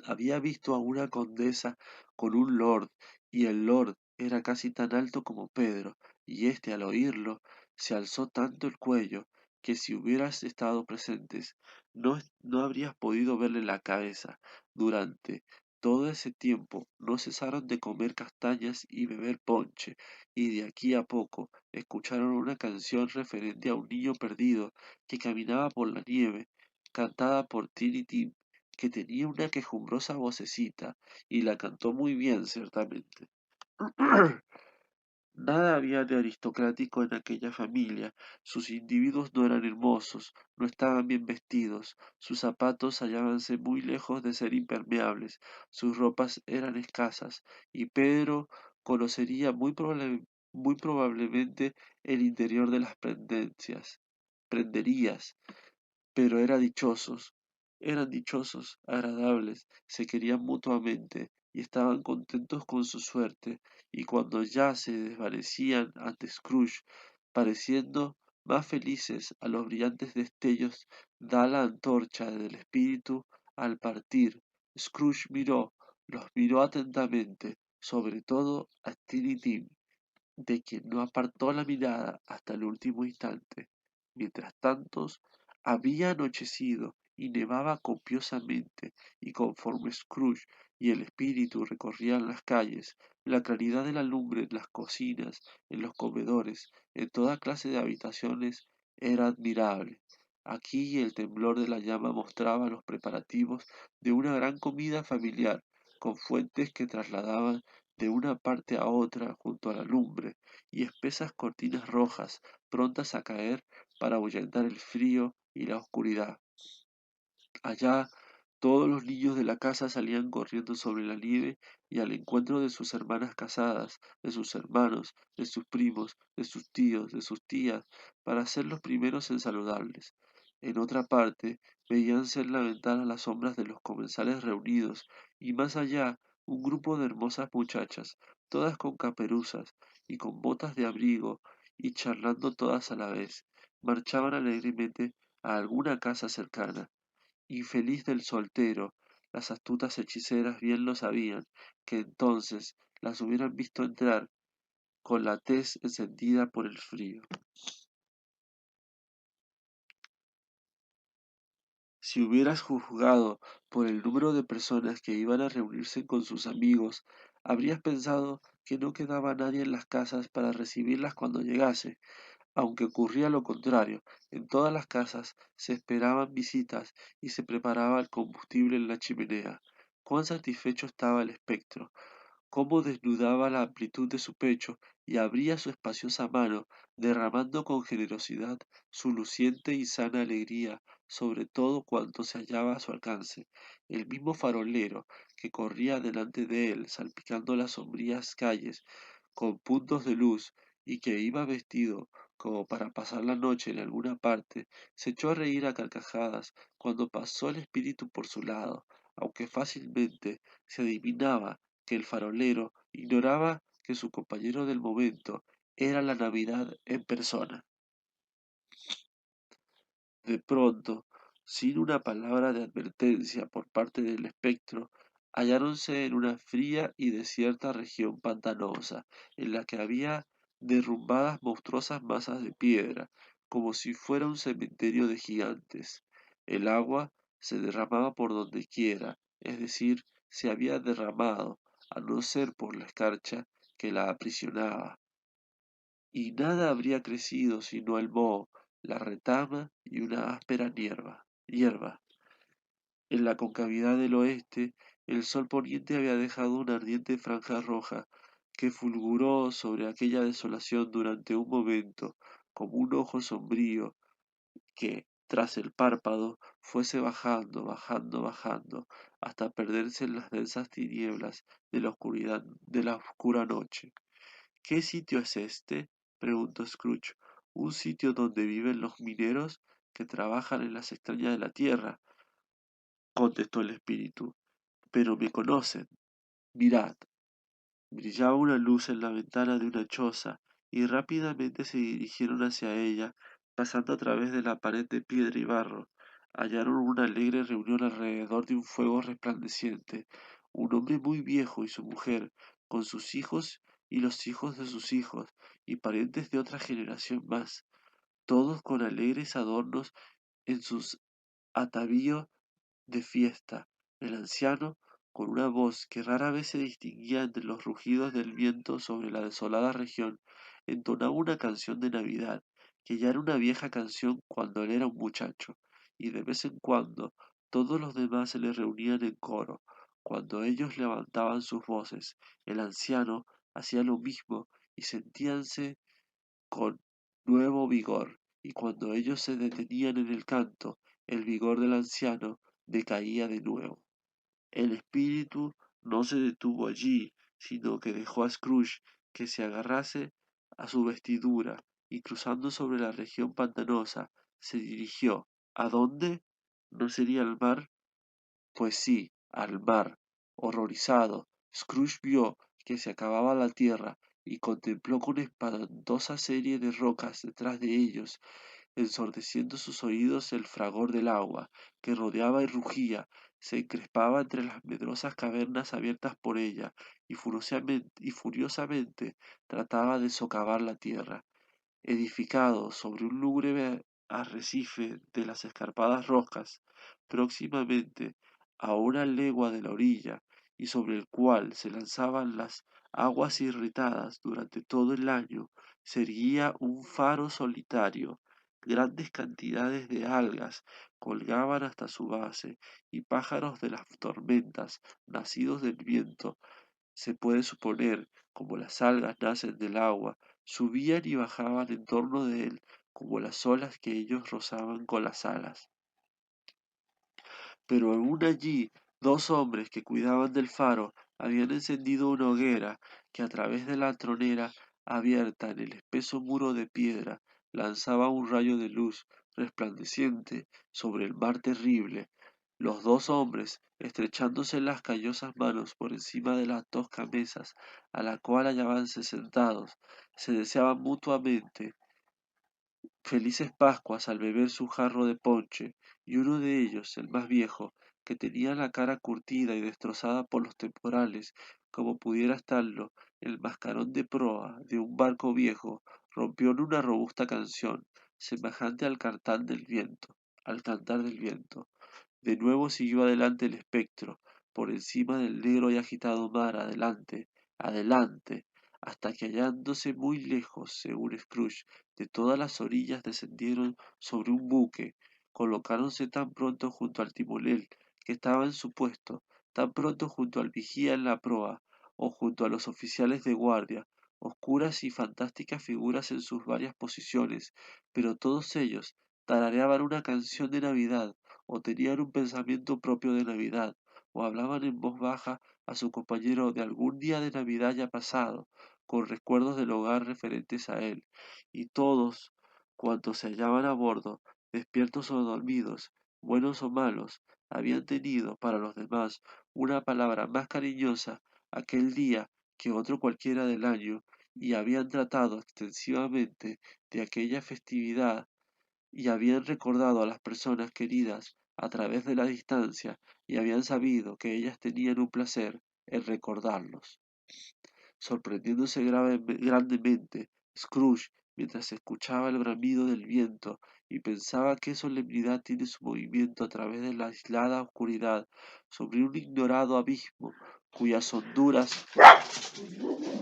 Speaker 1: había visto a una condesa con un lord, y el lord era casi tan alto como Pedro, y éste al oírlo se alzó tanto el cuello que si hubieras estado presentes no habrías podido verle la cabeza. Durante todo ese tiempo no cesaron de comer castañas y beber ponche, y de aquí a poco escucharon una canción referente a un niño perdido que caminaba por la nieve, cantada por Tiny Tim, que tenía una quejumbrosa vocecita y la cantó muy bien, ciertamente. Nada había de aristocrático en aquella familia, sus individuos no eran hermosos, no estaban bien vestidos, sus zapatos hallábanse muy lejos de ser impermeables, sus ropas eran escasas, y Pedro conocería muy probablemente el interior de las prenderías, pero eran dichosos, agradables, se querían mutuamente y estaban contentos con su suerte, y cuando ya se desvanecían ante Scrooge, pareciendo más felices a los brillantes destellos da la antorcha del espíritu al partir, Scrooge los miró atentamente, sobre todo a Tiny Tim, de quien no apartó la mirada hasta el último instante. Mientras tanto, había anochecido y nevaba copiosamente, y conforme Scrooge y el espíritu recorrían las calles, la claridad de la lumbre en las cocinas, en los comedores, en toda clase de habitaciones, era admirable. Aquí el temblor de la llama mostraba los preparativos de una gran comida familiar, con fuentes que trasladaban de una parte a otra junto a la lumbre, y espesas cortinas rojas prontas a caer para ahuyentar el frío y la oscuridad. Allá todos los niños de la casa salían corriendo sobre la nieve y al encuentro de sus hermanas casadas, de sus hermanos, de sus primos, de sus tíos, de sus tías, para ser los primeros en saludarles. En otra parte, veíanse en la ventana las sombras de los comensales reunidos, y más allá, un grupo de hermosas muchachas, todas con caperuzas y con botas de abrigo, y charlando todas a la vez, marchaban alegremente a alguna casa cercana. Infeliz del soltero, las astutas hechiceras bien lo sabían, que entonces las hubieran visto entrar con la tez encendida por el frío. Si hubieras juzgado por el número de personas que iban a reunirse con sus amigos, habrías pensado que no quedaba nadie en las casas para recibirlas cuando llegase, aunque ocurría lo contrario. En todas las casas se esperaban visitas y se preparaba el combustible en la chimenea. Cuán satisfecho estaba el espectro, cómo desnudaba la amplitud de su pecho y abría su espaciosa mano, derramando con generosidad su luciente y sana alegría sobre todo cuanto se hallaba a su alcance. El mismo farolero que corría delante de él, salpicando las sombrías calles con puntos de luz, y que iba vestido como para pasar la noche en alguna parte, se echó a reír a carcajadas cuando pasó el espíritu por su lado, aunque fácilmente se adivinaba que el farolero ignoraba que su compañero del momento era la Navidad en persona. De pronto, sin una palabra de advertencia por parte del espectro, halláronse en una fría y desierta región pantanosa, en la que había derrumbadas monstruosas masas de piedra, como si fuera un cementerio de gigantes. El agua se derramaba por donde quiera, es decir, se había derramado, a no ser por la escarcha que la aprisionaba, y nada habría crecido sino el moho, la retama y una áspera hierba. En la concavidad del oeste, el sol poniente había dejado una ardiente franja roja que fulguró sobre aquella desolación durante un momento, como un ojo sombrío que, tras el párpado, fuese bajando, bajando, bajando, hasta perderse en las densas tinieblas de la oscuridad de la oscura noche. ¿Qué sitio es este?, preguntó Scrooge. Un sitio donde viven los mineros que trabajan en las extrañas de la tierra, contestó el espíritu. Pero me conocen. Mirad. Brillaba una luz en la ventana de una choza, y rápidamente se dirigieron hacia ella, pasando a través de la pared de piedra y barro. Hallaron una alegre reunión alrededor de un fuego resplandeciente, un hombre muy viejo y su mujer, con sus hijos y los hijos de sus hijos, y parientes de otra generación más, todos con alegres adornos en sus atavíos de fiesta. El anciano, con una voz que rara vez se distinguía entre los rugidos del viento sobre la desolada región, entonaba una canción de Navidad, que ya era una vieja canción cuando él era un muchacho, y de vez en cuando todos los demás se le reunían en coro. Cuando ellos levantaban sus voces, el anciano hacía lo mismo y sentíanse con nuevo vigor, y cuando ellos se detenían en el canto, el vigor del anciano decaía de nuevo. El espíritu no se detuvo allí, sino que dejó a Scrooge que se agarrase a su vestidura, y cruzando sobre la región pantanosa, se dirigió. ¿A dónde? ¿No sería al mar? Pues sí, al mar. Horrorizado, Scrooge vio que se acababa la tierra y contempló con espantosa serie de rocas detrás de ellos, ensordeciendo sus oídos el fragor del agua, que rodeaba y rugía, se encrespaba entre las medrosas cavernas abiertas por ella, y furiosamente trataba de socavar la tierra. Edificado sobre un lúgubre arrecife de las escarpadas rocas, próximamente a una legua de la orilla, y sobre el cual se lanzaban las aguas irritadas durante todo el año, se erguía un faro solitario. Grandes cantidades de algas colgaban hasta su base, y pájaros de las tormentas, nacidos del viento, se puede suponer, como las algas nacen del agua, subían y bajaban en torno de él, como las olas que ellos rozaban con las alas. Pero aún allí, dos hombres que cuidaban del faro habían encendido una hoguera que a través de la tronera abierta en el espeso muro de piedra lanzaba un rayo de luz resplandeciente sobre el mar terrible. Los dos hombres, estrechándose las callosas manos por encima de las tosca mesas a la cual hallábanse sentados, se deseaban mutuamente felices Pascuas al beber su jarro de ponche, y uno de ellos, el más viejo, que tenía la cara curtida y destrozada por los temporales, como pudiera estarlo el mascarón de proa de un barco viejo, rompió en una robusta canción, semejante al cantar del viento. De nuevo siguió adelante el espectro, por encima del negro y agitado mar, adelante, adelante, hasta que hallándose muy lejos, según Scrooge, de todas las orillas descendieron sobre un buque, colocáronse tan pronto junto al timonel, que estaba en su puesto, tan pronto junto al vigía en la proa, o junto a los oficiales de guardia, oscuras y fantásticas figuras en sus varias posiciones, pero todos ellos tarareaban una canción de Navidad, o tenían un pensamiento propio de Navidad, o hablaban en voz baja a su compañero de algún día de Navidad ya pasado, con recuerdos del hogar referentes a él, y todos cuantos se hallaban a bordo, despiertos o dormidos, buenos o malos, habían tenido para los demás una palabra más cariñosa aquel día que otro cualquiera del año, y habían tratado extensivamente de aquella festividad y habían recordado a las personas queridas a través de la distancia y habían sabido que ellas tenían un placer en recordarlos. Sorprendiéndose grandemente, Scrooge, mientras escuchaba el bramido del viento y pensaba qué solemnidad tiene su movimiento a través de la aislada oscuridad sobre un ignorado abismo cuyas honduras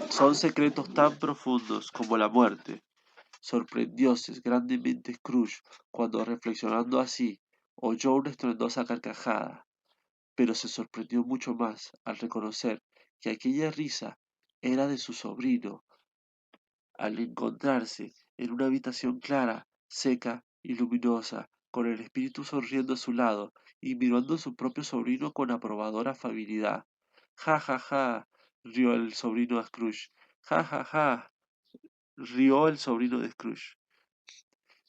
Speaker 1: son secretos tan profundos como la muerte. Sorprendióse grandemente Scrooge cuando, reflexionando así, oyó una estruendosa carcajada, pero se sorprendió mucho más al reconocer que aquella risa era de su sobrino, al encontrarse en una habitación clara, seca y luminosa, con el espíritu sonriendo a su lado y mirando a su propio sobrino con aprobadora afabilidad. Ja, ja, ja, rió el sobrino a Scrooge. Ja, ja, ja, rió el sobrino de Scrooge.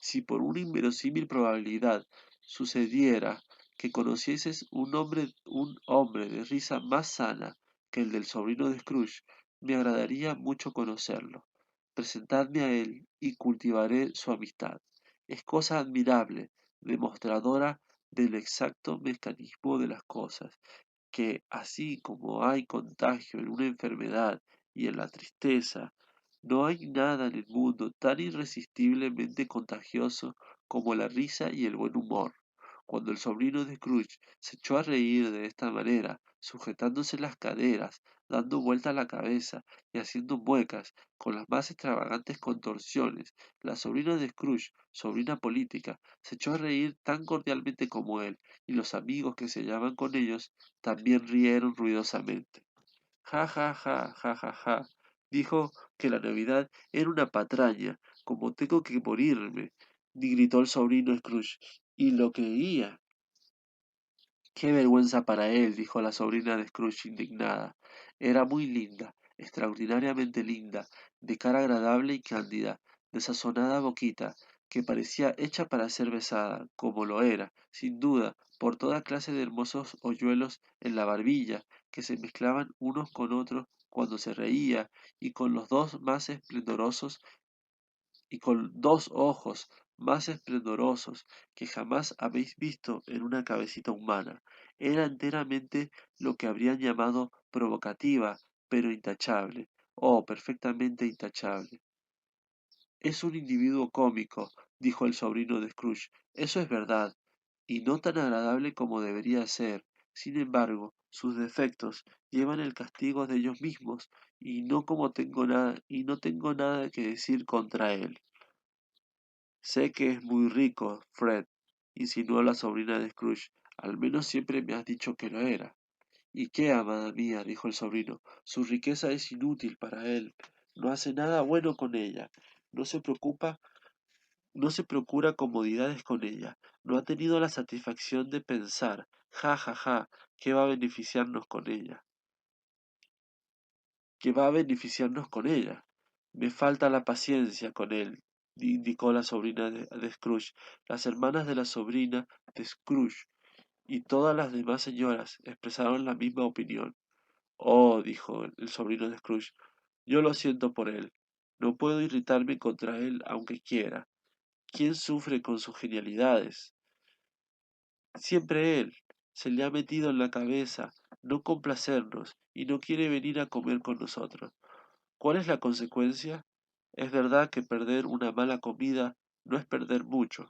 Speaker 1: Si por una inverosímil probabilidad sucediera que conocieses un hombre de risa más sana que el del sobrino de Scrooge, me agradaría mucho conocerlo. Presentadme a él y cultivaré su amistad. Es cosa admirable, demostradora del exacto mecanismo de las cosas, que así como hay contagio en una enfermedad y en la tristeza, no hay nada en el mundo tan irresistiblemente contagioso como la risa y el buen humor. Cuando el sobrino de Scrooge se echó a reír de esta manera, sujetándose las caderas, dando vuelta la cabeza y haciendo muecas con las más extravagantes contorsiones, la sobrina de Scrooge, sobrina política, se echó a reír tan cordialmente como él, y los amigos que se hallaban con ellos también rieron ruidosamente. Ja, ja, ja, ja, ja, ja. Dijo que la Navidad era una patraña, como tengo que morirme, ni gritó el sobrino Scrooge, y lo creía. Qué vergüenza para él, dijo la sobrina de Scrooge indignada. Era muy linda, extraordinariamente linda, de cara agradable y cándida, de sazonada boquita, que parecía hecha para ser besada, como lo era, sin duda, por toda clase de hermosos hoyuelos en la barbilla, que se mezclaban unos con otros cuando se reía, y con los dos más esplendorosos y con dos ojos más esplendorosos que jamás habéis visto en una cabecita humana. Era enteramente lo que habrían llamado provocativa, pero intachable. Oh, perfectamente intachable. Es un individuo cómico, dijo el sobrino de Scrooge. Eso es verdad, y no tan agradable como debería ser. Sin embargo, sus defectos llevan el castigo de ellos mismos, y no tengo nada que decir contra él. Sé que es muy rico, Fred, insinuó la sobrina de Scrooge. Al menos siempre me has dicho que lo era. ¿Y qué, amada mía? Dijo el sobrino. Su riqueza es inútil para él. No hace nada bueno con ella. No se preocupa, no se procura comodidades con ella. No ha tenido la satisfacción de pensar, ja, ja, ja, que va a beneficiarnos con ella. Que va a beneficiarnos con ella. Me falta la paciencia con él, indicó la sobrina de Scrooge. Las hermanas de la sobrina de Scrooge y todas las demás señoras expresaron la misma opinión. Oh, dijo el sobrino de Scrooge, yo lo siento por él. No puedo irritarme contra él aunque quiera. ¿Quién sufre con sus genialidades? Siempre él. Se le ha metido en la cabeza no complacernos y no quiere venir a comer con nosotros. ¿Cuál es la consecuencia? Es verdad que perder una mala comida no es perder mucho.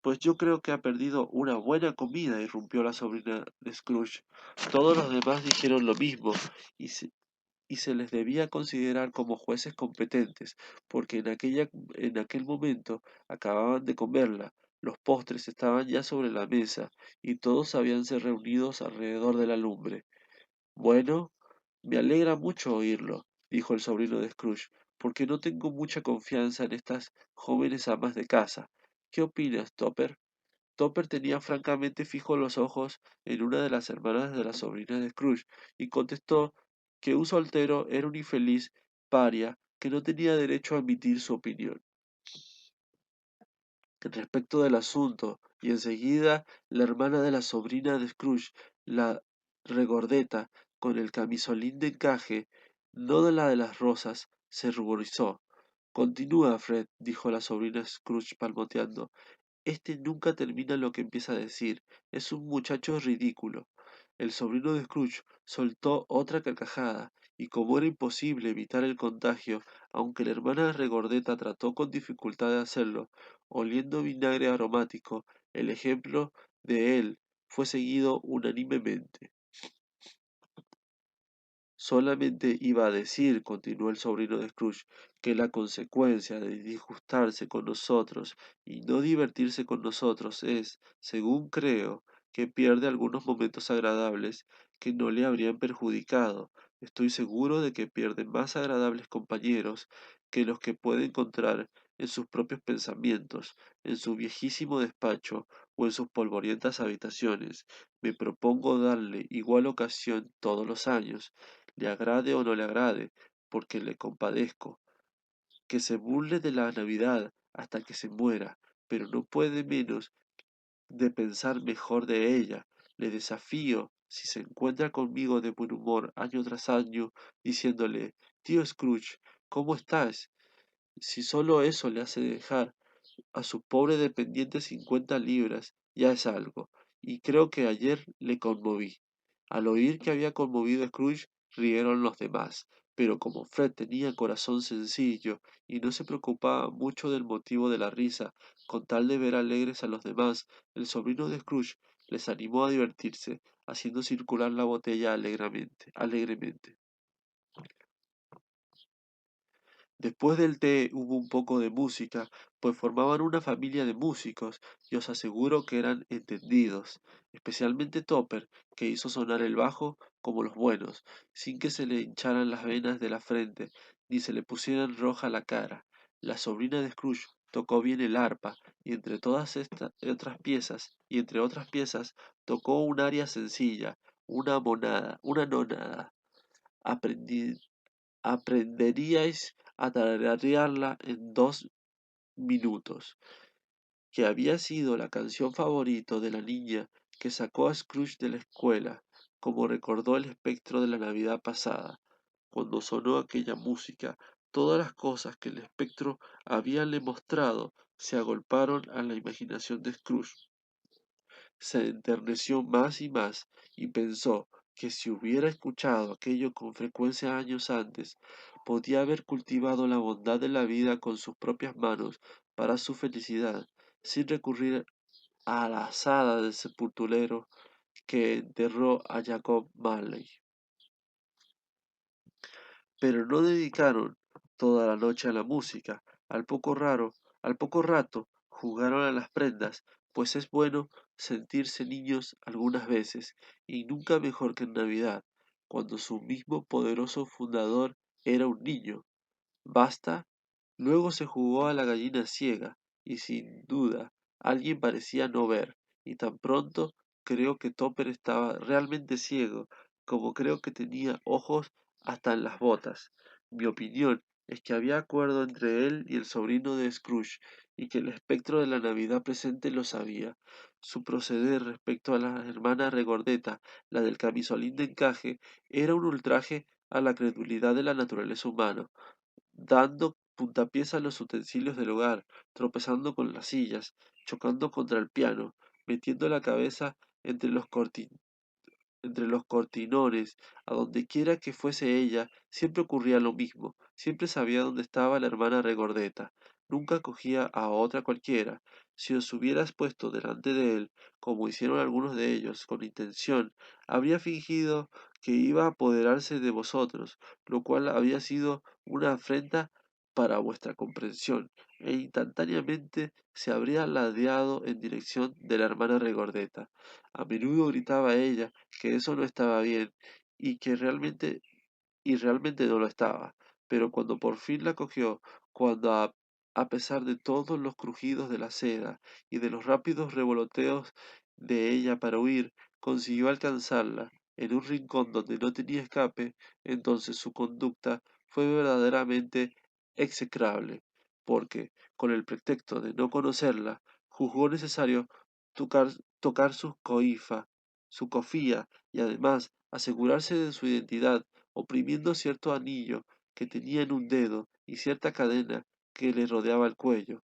Speaker 1: Pues yo creo que ha perdido una buena comida, irrumpió la sobrina de Scrooge. Todos los demás dijeron lo mismo, y y se les debía considerar como jueces competentes, porque en aquel momento acababan de comerla, los postres estaban ya sobre la mesa, y todos habíanse reunidos alrededor de la lumbre. Bueno, me alegra mucho oírlo, dijo el sobrino de Scrooge, porque no tengo mucha confianza en estas jóvenes amas de casa. ¿Qué opinas, Topper? Topper tenía francamente fijos los ojos en una de las hermanas de la sobrina de Scrooge y contestó que un soltero era un infeliz paria que no tenía derecho a emitir su opinión respecto del asunto, y enseguida la hermana de la sobrina de Scrooge, la regordeta, con el camisolín de encaje, no de la de las rosas, se ruborizó. Continúa, Fred, dijo la sobrina Scrooge palmoteando. Este nunca termina lo que empieza a decir. Es un muchacho ridículo. El sobrino de Scrooge soltó otra carcajada, y como era imposible evitar el contagio, aunque la hermana regordeta trató con dificultad de hacerlo, oliendo vinagre aromático, el ejemplo de él fue seguido unánimemente. Solamente iba a decir, continuó el sobrino de Scrooge, que la consecuencia de disgustarse con nosotros y no divertirse con nosotros es, según creo, que pierde algunos momentos agradables que no le habrían perjudicado. Estoy seguro de que pierde más agradables compañeros que los que puede encontrar en sus propios pensamientos, en su viejísimo despacho o en sus polvorientas habitaciones. Me propongo darle igual ocasión todos los años, le agrade o no le agrade, porque le compadezco, que se burle de la Navidad hasta que se muera, pero no puede menos de pensar mejor de ella. Le desafío, si se encuentra conmigo de buen humor año tras año, diciéndole, tío Scrooge, ¿cómo estás? Si solo eso le hace dejar a su pobre dependiente 50 libras, ya es algo, y creo que ayer le conmoví. Al oír que había conmovido a Scrooge, rieron los demás, pero como Fred tenía corazón sencillo y no se preocupaba mucho del motivo de la risa, con tal de ver alegres a los demás, el sobrino de Scrooge les animó a divertirse, haciendo circular la botella alegremente. Después del té hubo un poco de música, pues formaban una familia de músicos, y os aseguro que eran entendidos, especialmente Topper, que hizo sonar el bajo como los buenos, sin que se le hincharan las venas de la frente, ni se le pusieran roja la cara. La sobrina de Scrooge tocó bien el arpa, y entre todas estas otras piezas, y entre otras piezas, tocó un aria sencilla, una nonada. Aprendí aprenderíais a tararearla en 2 minutos, que había sido la canción favorita de la niña que sacó a Scrooge de la escuela, como recordó el espectro de la Navidad pasada. Cuando sonó aquella música, todas las cosas que el espectro habíale mostrado se agolparon a la imaginación de Scrooge. Se enterneció más y más, y pensó que si hubiera escuchado aquello con frecuencia años antes, podía haber cultivado la bondad de la vida con sus propias manos para su felicidad, sin recurrir a la asada del sepulturero que enterró a Jacob Marley. Pero no dedicaron toda la noche a la música. Al poco rato jugaron a las prendas, pues es bueno sentirse niños algunas veces, y nunca mejor que en Navidad, cuando su mismo poderoso fundador era un niño. Basta. Luego se jugó a la gallina ciega, y sin duda alguien parecía no ver, y tan pronto creo que Topper estaba realmente ciego, como creo que tenía ojos hasta en las botas. Mi opinión es que había acuerdo entre él y el sobrino de Scrooge, y que el espectro de la Navidad presente lo sabía. Su proceder respecto a la hermana regordeta, la del camisolín de encaje, era un ultraje a la credulidad de la naturaleza humana, dando puntapiés a los utensilios del hogar, tropezando con las sillas, chocando contra el piano, metiendo la cabeza entre entre los cortinones, a donde quiera que fuese ella, siempre ocurría lo mismo, siempre sabía dónde estaba la hermana regordeta, nunca cogía a otra cualquiera. Si os hubieras puesto delante de él, como hicieron algunos de ellos, con intención, habría fingido que iba a apoderarse de vosotros, lo cual había sido una afrenta para vuestra comprensión, e instantáneamente se habría ladeado en dirección de la hermana regordeta. A menudo gritaba ella que eso no estaba bien y que realmente no lo estaba. Pero cuando por fin la cogió, cuando a pesar de todos los crujidos de la seda y de los rápidos revoloteos de ella para huir, consiguió alcanzarla en un rincón donde no tenía escape, entonces su conducta fue verdaderamente execrable, porque, con el pretexto de no conocerla, juzgó necesario tocar, tocar su cofía, y además asegurarse de su identidad oprimiendo cierto anillo que tenía en un dedo y cierta cadena que le rodeaba el cuello.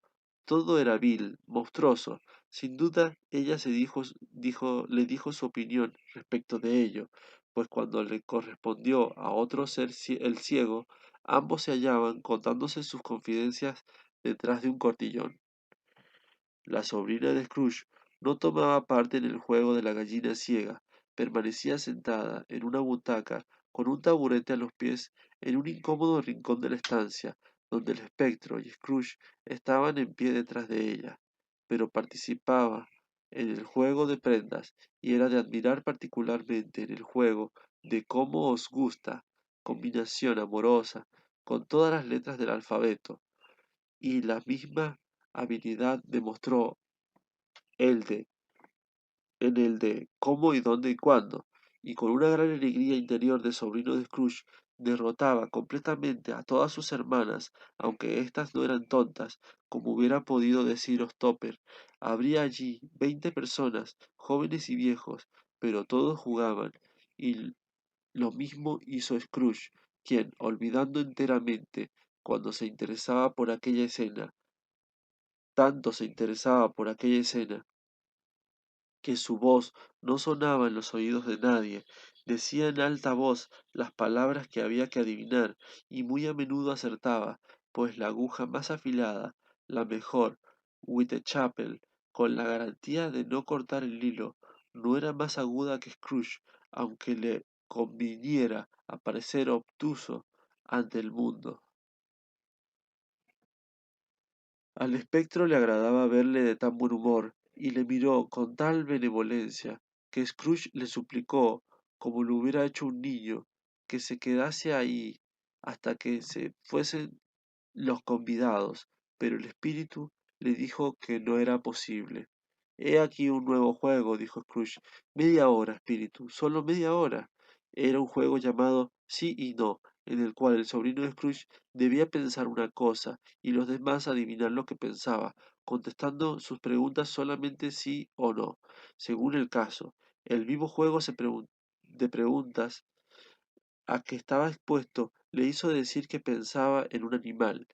Speaker 1: Todo era vil, monstruoso. Sin duda ella le dijo su opinión respecto de ello, pues cuando le correspondió a otro ser el ciego, ambos se hallaban contándose sus confidencias detrás de un cortillón. La sobrina de Scrooge no tomaba parte en el juego de la gallina ciega, permanecía sentada en una butaca con un taburete a los pies en un incómodo rincón de la estancia, donde el espectro y Scrooge estaban en pie detrás de ella, pero participaba en el juego de prendas y era de admirar particularmente en el juego de cómo os gusta, combinación amorosa, con todas las letras del alfabeto, y la misma habilidad demostró el de, en el de cómo y dónde y cuándo, y con una gran alegría interior de sobrino de Scrooge, derrotaba completamente a todas sus hermanas, aunque éstas no eran tontas, como hubiera podido deciros Topper. Habría allí 20 personas, jóvenes y viejos, pero todos jugaban, y lo mismo hizo Scrooge, quien, olvidando enteramente cuando se interesaba por aquella escena, tanto se interesaba por aquella escena, que su voz no sonaba en los oídos de nadie, decía en alta voz las palabras que había que adivinar, y muy a menudo acertaba, pues la aguja más afilada, la mejor, Whitechapel, con la garantía de no cortar el hilo, no era más aguda que Scrooge, aunque le conviniera a parecer obtuso ante el mundo. Al espectro le agradaba verle de tan buen humor, y le miró con tal benevolencia, que Scrooge le suplicó, como lo hubiera hecho un niño, que se quedase ahí hasta que se fuesen los convidados, pero el espíritu le dijo que no era posible. He aquí un nuevo juego, dijo Scrooge. Media hora, espíritu, solo media hora. Era un juego llamado Sí y No, en el cual el sobrino de Scrooge debía pensar una cosa y los demás adivinar lo que pensaba, contestando sus preguntas solamente sí o no, según el caso. El vivo juego de preguntas a que estaba expuesto le hizo decir que pensaba en un animal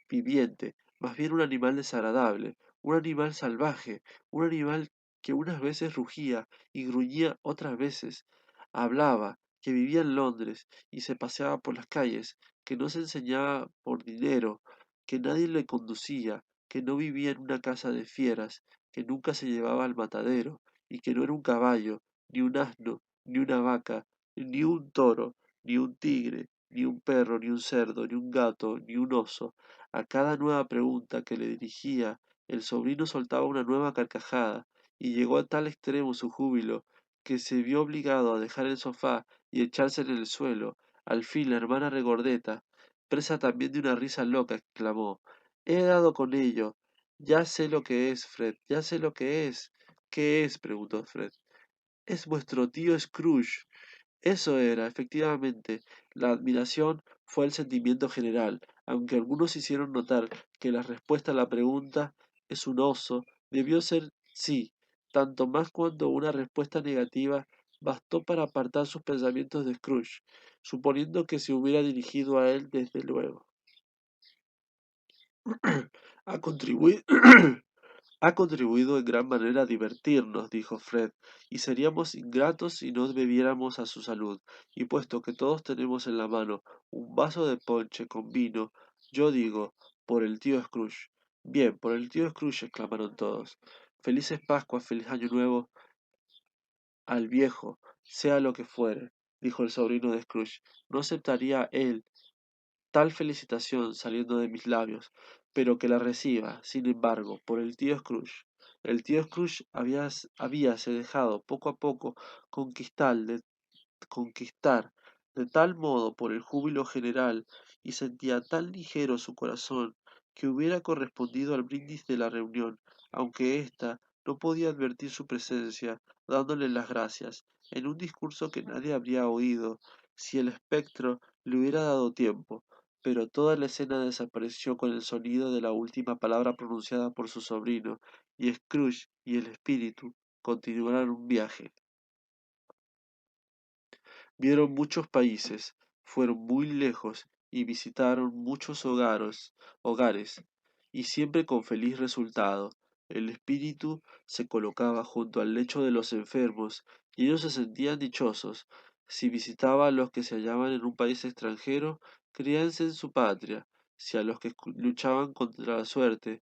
Speaker 1: viviente, más bien un animal desagradable, un animal salvaje, un animal que unas veces rugía y gruñía otras veces, hablaba, que vivía en Londres y se paseaba por las calles, que no se enseñaba por dinero, que nadie le conducía, que no vivía en una casa de fieras, que nunca se llevaba al matadero, y que no era un caballo, ni un asno, ni una vaca, ni un toro, ni un tigre, ni un perro, ni un cerdo, ni un gato, ni un oso. A cada nueva pregunta que le dirigía, el sobrino soltaba una nueva carcajada, y llegó a tal extremo su júbilo, que se vio obligado a dejar el sofá y echarse en el suelo. Al fin la hermana regordeta, presa también de una risa loca, exclamó: He dado con ello. Ya sé lo que es, Fred, ya sé lo que es. ¿Qué es? Preguntó Fred. Es vuestro tío Scrooge. Eso era, efectivamente. La admiración fue el sentimiento general, aunque algunos hicieron notar que la respuesta a la pregunta ¿es un oso? Debió ser sí, tanto más cuando una respuesta negativa bastó para apartar sus pensamientos de Scrooge, suponiendo que se hubiera dirigido a él desde luego. Ha contribuido, ha contribuido en gran manera a divertirnos, dijo Fred, y seríamos ingratos si no bebiéramos a su salud. Y puesto que todos tenemos en la mano un vaso de ponche con vino, yo digo, por el tío Scrooge. Bien, por el tío Scrooge, exclamaron todos. Felices Pascuas, feliz Año Nuevo al viejo, sea lo que fuere, dijo el sobrino de Scrooge. No aceptaría él tal felicitación saliendo de mis labios, pero que la reciba, sin embargo, por el tío Scrooge. El tío Scrooge habíase dejado poco a poco conquistar conquistar de tal modo por el júbilo general y sentía tan ligero su corazón que hubiera correspondido al brindis de la reunión, aunque ésta no podía advertir su presencia, dándole las gracias, en un discurso que nadie habría oído si el espectro le hubiera dado tiempo. Pero toda la escena desapareció con el sonido de la última palabra pronunciada por su sobrino, y Scrooge y el espíritu continuaron un viaje. Vieron muchos países, fueron muy lejos y visitaron muchos hogares, y siempre con feliz resultado. El espíritu se colocaba junto al lecho de los enfermos, y ellos se sentían dichosos. Si visitaba a los que se hallaban en un país extranjero, creíanse en su patria. Si a los que luchaban contra la suerte,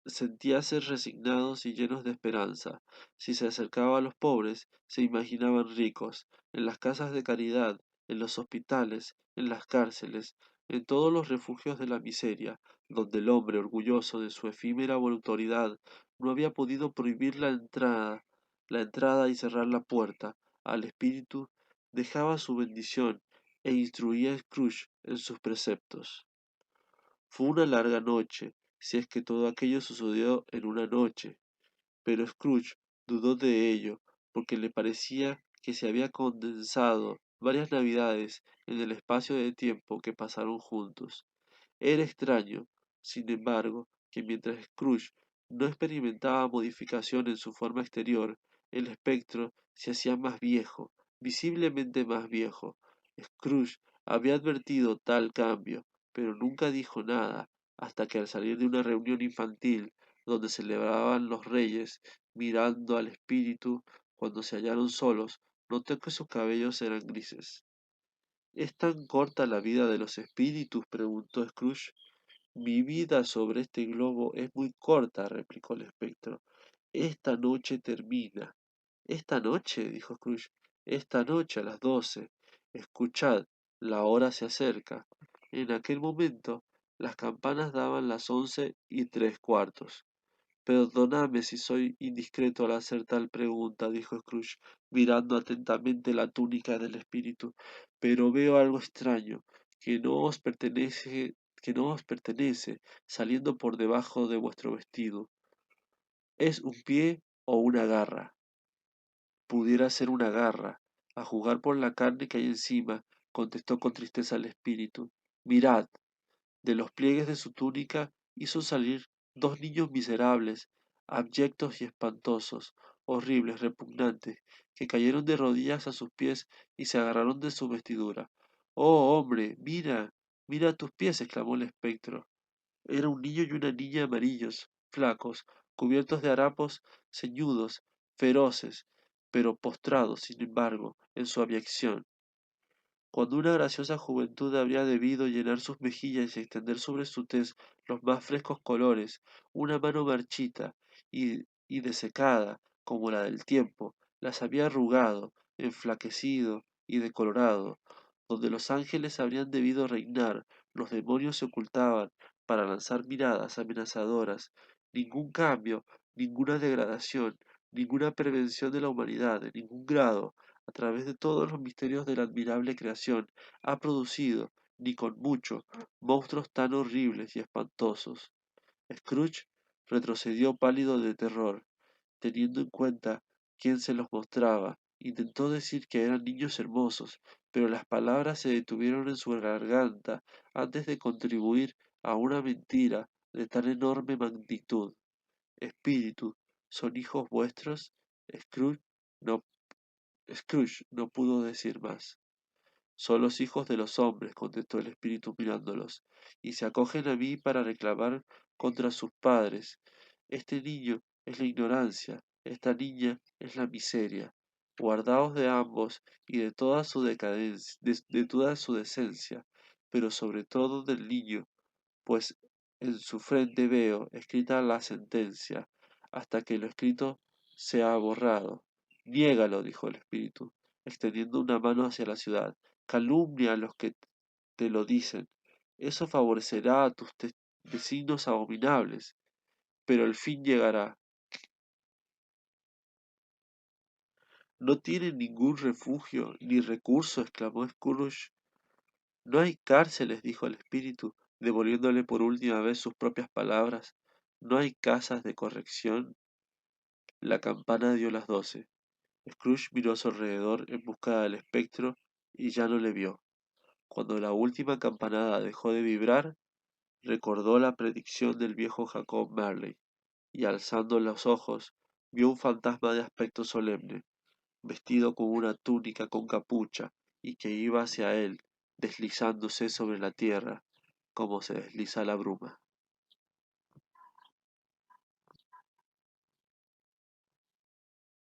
Speaker 1: sentíase resignados y llenos de esperanza. Si se acercaba a los pobres, se imaginaban ricos en las casas de caridad, en los hospitales, en las cárceles, en todos los refugios de la miseria, donde el hombre, orgulloso de su efímera autoridad, no había podido prohibir la entrada y cerrar la puerta, al espíritu dejaba su bendición e instruía a Scrooge en sus preceptos. Fue una larga noche, si es que todo aquello sucedió en una noche, pero Scrooge dudó de ello, porque le parecía que se había condensado varias navidades en el espacio de tiempo que pasaron juntos. Era extraño, sin embargo, que mientras Scrooge no experimentaba modificación en su forma exterior, el espectro se hacía más viejo, visiblemente más viejo. Scrooge había advertido tal cambio, pero nunca dijo nada, hasta que al salir de una reunión infantil donde celebraban los reyes, mirando al espíritu cuando se hallaron solos, notó que sus cabellos eran grises. ¿Es tan corta la vida de los espíritus? Preguntó Scrooge. Mi vida sobre este globo es muy corta, replicó el espectro. Esta noche termina. ¿Esta noche? Dijo Scrooge. Esta noche a las 12. Escuchad, la hora se acerca. En aquel momento las campanas daban las 11:03. Perdonadme si soy indiscreto al hacer tal pregunta, dijo Scrooge, mirando atentamente la túnica del espíritu, pero veo algo extraño, que no os pertenece, saliendo por debajo de vuestro vestido. ¿Es un pie o una garra? Pudiera ser una garra. A jugar por la carne que hay encima, contestó con tristeza el espíritu. Mirad. De los pliegues de su túnica hizo salir dos niños miserables, abyectos y espantosos, horribles, repugnantes, que cayeron de rodillas a sus pies y se agarraron de su vestidura. Oh, hombre, mira, mira tus pies, exclamó el espectro. Era un niño y una niña amarillos, flacos, cubiertos de harapos ceñudos, feroces, pero postrados, sin embargo, en su abyección. Cuando una graciosa juventud habría debido llenar sus mejillas y extender sobre su tez los más frescos colores, una mano marchita y desecada, como la del tiempo, las había arrugado, enflaquecido y decolorado. Donde los ángeles habrían debido reinar, los demonios se ocultaban para lanzar miradas amenazadoras. Ningún cambio, ninguna degradación, ninguna prevención de la humanidad, en ningún grado, a través de todos los misterios de la admirable creación, ha producido, ni con mucho, monstruos tan horribles y espantosos. Scrooge retrocedió pálido de terror, teniendo en cuenta quién se los mostraba. Intentó decir que eran niños hermosos, pero las palabras se detuvieron en su garganta antes de contribuir a una mentira de tan enorme magnitud. Espíritu, ¿son hijos vuestros? Scrooge no Scrooge no pudo decir más. Son los hijos de los hombres, contestó el espíritu mirándolos, y se acogen a mí para reclamar contra sus padres. Este niño es la ignorancia, esta niña es la miseria. Guardaos de ambos y de toda su decadencia, de toda su decencia, pero sobre todo del niño, pues en su frente veo escrita la sentencia, hasta que lo escrito sea borrado. Niégalo, dijo el espíritu, extendiendo una mano hacia la ciudad. Calumnia a los que te lo dicen. Eso favorecerá a tus designios abominables, pero el fin llegará. No tienen ningún refugio ni recurso, exclamó Scrooge. No hay cárceles, dijo el espíritu, devolviéndole por última vez sus propias palabras. No hay casas de corrección. La campana dio las 12. Scrooge miró a su alrededor en busca del espectro y ya no le vio. Cuando la última campanada dejó de vibrar, recordó la predicción del viejo Jacob Marley, y alzando los ojos, vio un fantasma de aspecto solemne, vestido con una túnica con capucha, y que iba hacia él, deslizándose sobre la tierra, como se desliza la bruma.